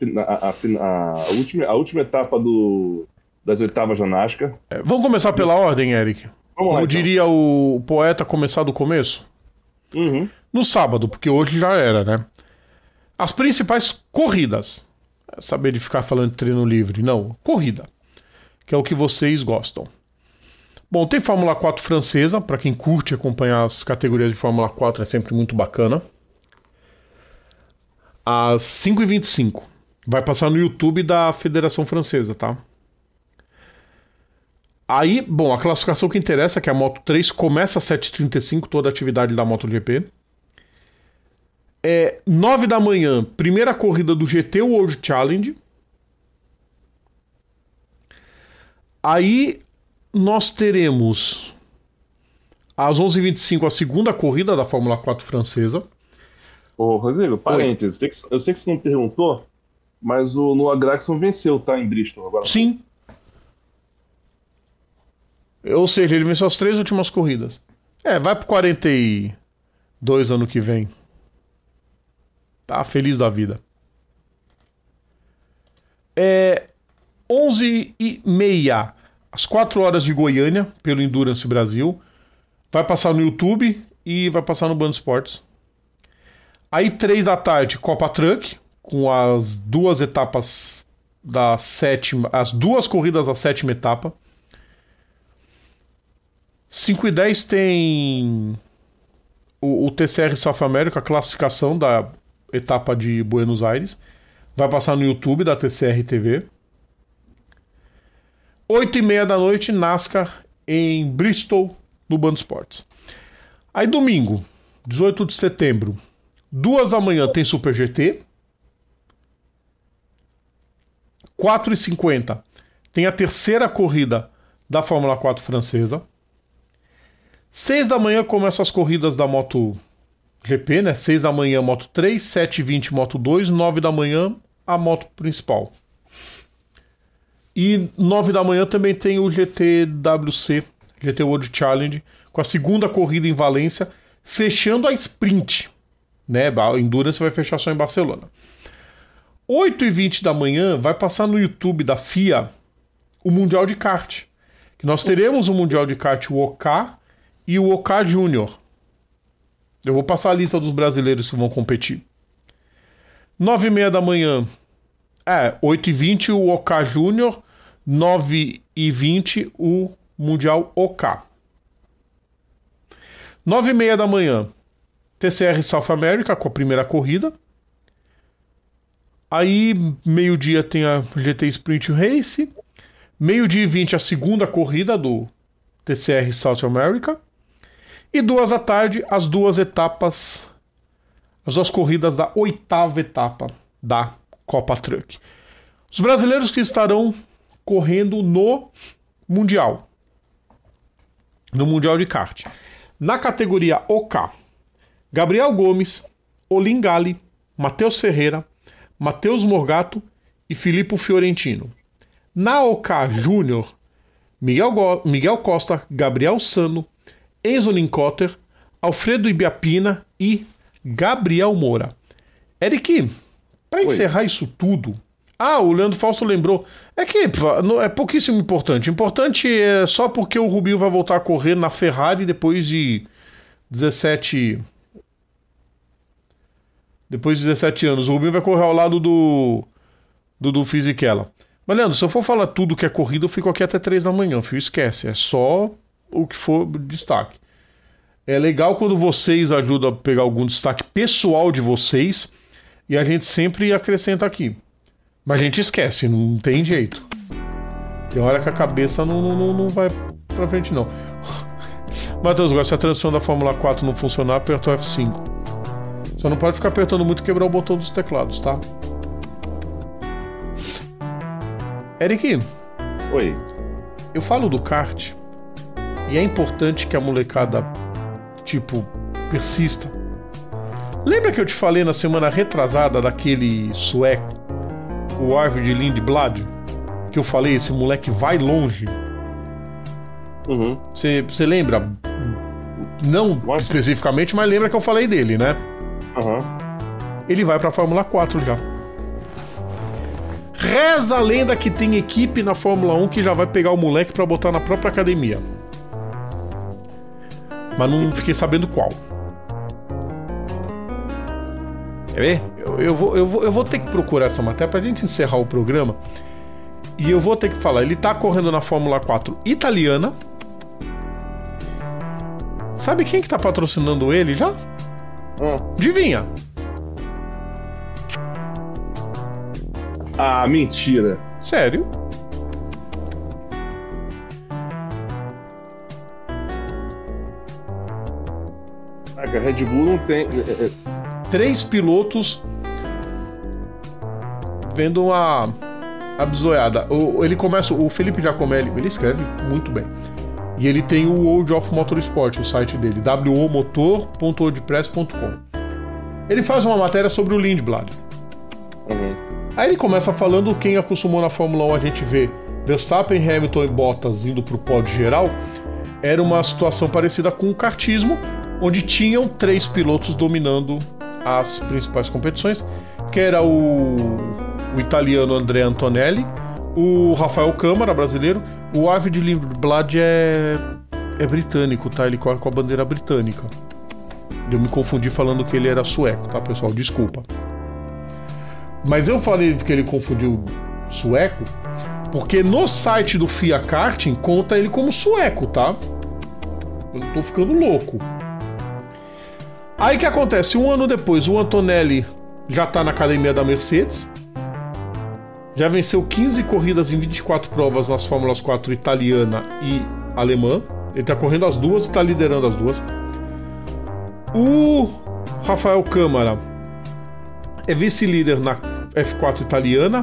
última etapa das oitavas da NASCAR. Vamos começar pela ordem, Eric? Vamos lá, Como então. diria o poeta, começar do começo? Uhum. No sábado, porque hoje já era, né? As principais corridas. Saber de ficar falando de treino livre. Não, corrida. Que é o que vocês gostam. Bom, tem Fórmula 4 francesa. Para quem curte acompanhar as categorias de Fórmula 4, é sempre muito bacana. Às 5h25. Vai passar no YouTube da Federação Francesa, tá? Aí, bom, a classificação que interessa, que é a Moto 3, começa às 7h35, toda a atividade da MotoGP. 9 da manhã, primeira corrida do GT World Challenge. Aí nós teremos às 11h25 a segunda corrida da Fórmula 4 francesa. Ô, Rodrigo, parênteses, eu sei que você não perguntou, mas o Noah Gragson venceu, tá, em Bristol agora. Sim. Ou seja, ele venceu as 3 últimas corridas. Vai pro 42 ano que vem. Tá feliz da vida. 11h30, às 4 horas de Goiânia, pelo Endurance Brasil. Vai passar no YouTube e vai passar no Band Esportes. Aí 3 da tarde, Copa Truck, com as 2 etapas da 7ª, as 2 corridas da 7ª etapa. 5h10 tem o TCR South America, a classificação da etapa de Buenos Aires. Vai passar no YouTube da TCR TV. 8h30 da noite, NASCAR em Bristol, no Band Esportes. Aí domingo, 18 de setembro, 2 da manhã tem Super GT. 4h50 tem a terceira corrida da Fórmula 4 francesa. 6 da manhã começam as corridas da MotoGP, né? 6 da manhã Moto 3, 7h20 Moto 2, 9 da manhã a moto principal. E 9 da manhã também tem o GTWC, GT World Challenge, com a segunda corrida em Valência, fechando a sprint, né? A Endurance vai fechar só em Barcelona. 8h20 da manhã vai passar no YouTube da FIA o Mundial de Kart. Que nós teremos o Mundial de Kart, o OK e o OK Júnior. Eu vou passar a lista dos brasileiros que vão competir. 9h30 da manhã, 8h20 o OK Júnior, 9h20 o Mundial OK. 9h30 da manhã, TCR South America com a primeira corrida. Aí, meio-dia tem a GT Sprint Race. Meio-dia e 20 a segunda corrida do TCR South America. E 2 da tarde, as 2 etapas, as 2 corridas da 8ª etapa da Copa Truck. Os brasileiros que estarão correndo no Mundial de kart. Na categoria OK, Gabriel Gomes, Olin Gali, Matheus Ferreira, Matheus Morgato e Filippo Fiorentino. Na OK Júnior, Miguel Costa, Gabriel Sano, Enzo Lincotter, Alfredo Ibiapina e Gabriel Moura. Eric, para encerrar isso tudo... o Leandro Fausto lembrou. É pouquíssimo importante. Importante é só porque o Rubinho vai voltar a correr na Ferrari depois de 17 anos. O Rubinho vai correr ao lado do Fisichella. Mas, Leandro, se eu for falar tudo que é corrida, eu fico aqui até 3 da manhã, filho. Esquece. É só o que for destaque. É legal quando vocês ajudam a pegar algum destaque pessoal de vocês e a gente sempre acrescenta aqui. Mas a gente esquece, não tem jeito. Tem hora que a cabeça não vai pra frente, não. Matheus, agora se a transmissão da Fórmula 4 não funcionar, aperta o F5. Só não pode ficar apertando muito e quebrar o botão dos teclados, tá? Eric. Oi. Eu falo do kart E é importante que a molecada, tipo, persista. Lembra que eu te falei na semana retrasada daquele sueco, o Arvid Lindblad? Que eu falei, esse moleque vai longe. Você lembra? Não especificamente, mas lembra que eu falei dele, né? Ele vai pra Fórmula 4 já. Reza a lenda que tem equipe na Fórmula 1 que já vai pegar o moleque pra botar na própria academia. Mas não fiquei sabendo qual. Quer ver? Eu vou ter que procurar essa matéria pra gente encerrar o programa. E eu vou ter que falar. Ele tá correndo na Fórmula 4 italiana. Sabe quem que tá patrocinando ele já? Adivinha? Ah, mentira. Sério? A Red Bull não tem... 3 pilotos vendo uma abzoiada. Ele começa... O Felipe Giacomelli, ele escreve muito bem. E ele tem o World of Motorsport, o site dele, womotor.wordpress.com. Ele faz uma matéria sobre o Lindblad. Aí ele começa falando, quem acostumou na Fórmula 1 a gente vê Verstappen, Hamilton e Bottas indo pro pódio geral, era uma situação parecida com o kartismo, onde tinham 3 pilotos dominando as principais competições, que era o italiano Andrea Antonelli, o Rafael Câmara, brasileiro, o Arvid Lindblad é britânico, tá? Ele corre com a bandeira britânica. Eu me confundi falando que ele era sueco, tá, pessoal? Desculpa. Mas eu falei que ele confundiu sueco porque no site do FIA Karting conta ele como sueco, tá? Eu tô ficando louco. Aí o que acontece? Um ano depois, o Antonelli já tá na academia da Mercedes. Já venceu 15 corridas em 24 provas nas Fórmulas 4 italiana e alemã. Ele tá correndo as duas e tá liderando as duas. O Rafael Câmara é vice-líder na F4 italiana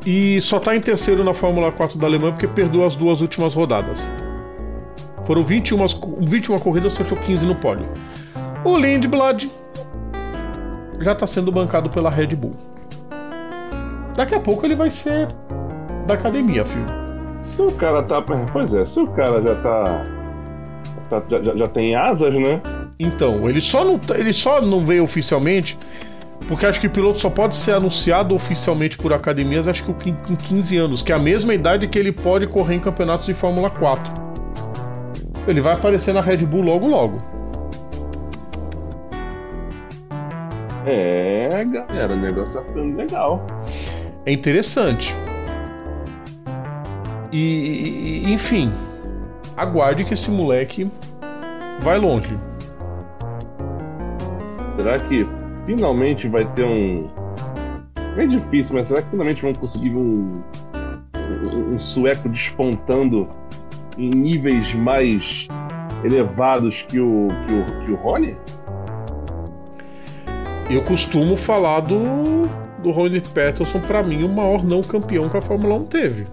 e só tá em terceiro na Fórmula 4 da Alemanha porque perdeu as 2 últimas rodadas. Foram 21 corridas, fechou 15 no pódio. O Lindblad já tá sendo bancado pela Red Bull. Daqui a pouco ele vai ser da academia, filho. Se o cara tá... Pois é, se o cara já tá... Já tem asas, né? Então, ele só não veio oficialmente, porque acho que o piloto só pode ser anunciado oficialmente por academias, acho que com 15 anos, que é a mesma idade que ele pode correr em campeonatos de Fórmula 4. Ele vai aparecer na Red Bull logo, logo. É, galera, o negócio tá ficando legal. É interessante. E enfim, aguarde que esse moleque vai longe. Será que finalmente vai ter um... É difícil, mas será que finalmente vão conseguir um sueco despontando em níveis mais elevados que o Ronnie? Eu costumo falar do Ronnie Peterson, pra mim, o maior não campeão que a Fórmula 1 teve.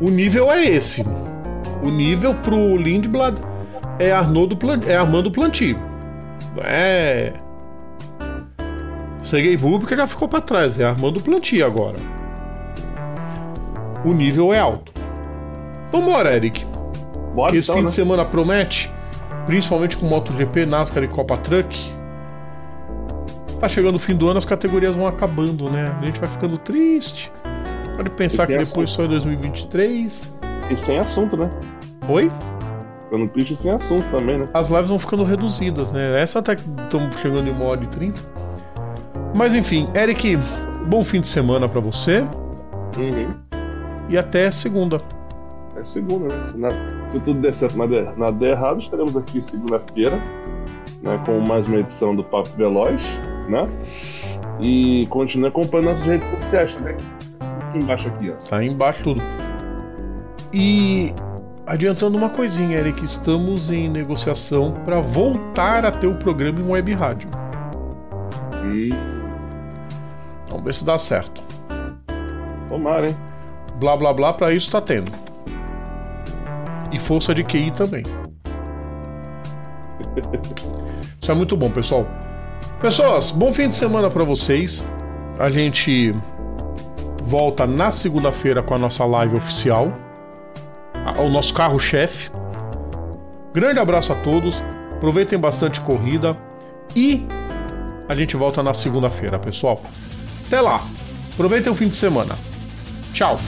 O nível é esse. O nível pro Lindblad é Armando Planty. É... Sergei Bubka já ficou pra trás, é Armando Planty agora. O nível é alto. Vambora, Eric. Bora, que esse então, fim né? de semana promete, principalmente com MotoGP, NASCAR e Copa Truck. Tá chegando o fim do ano, as categorias vão acabando, né? A gente vai ficando triste. Pode pensar que depois só em 2023. E sem assunto, né? Oi? Ficando triste sem assunto também, né? As lives vão ficando reduzidas, né? Essa até que estamos chegando em 1h30. Mas enfim, Eric, bom fim de semana pra você. E até segunda. É segunda, né? Se tudo der certo, nada der errado, estaremos aqui segunda-feira, né, com mais uma edição do Papo Veloz, né? E continue acompanhando nossas redes sociais, né? Aqui embaixo aqui, ó. Tá aí embaixo tudo. E adiantando uma coisinha, Eric, estamos em negociação para voltar a ter o programa em web rádio. Vamos ver se dá certo. Tomara, hein? Blá blá blá, pra isso tá tendo. E força de QI também. Isso é muito bom, pessoal. Pessoas, bom fim de semana para vocês. A gente volta na segunda-feira com a nossa live oficial, o nosso carro-chefe. Grande abraço a todos. Aproveitem bastante corrida. E a gente volta na segunda-feira, pessoal. Até lá. Aproveitem o fim de semana. Tchau.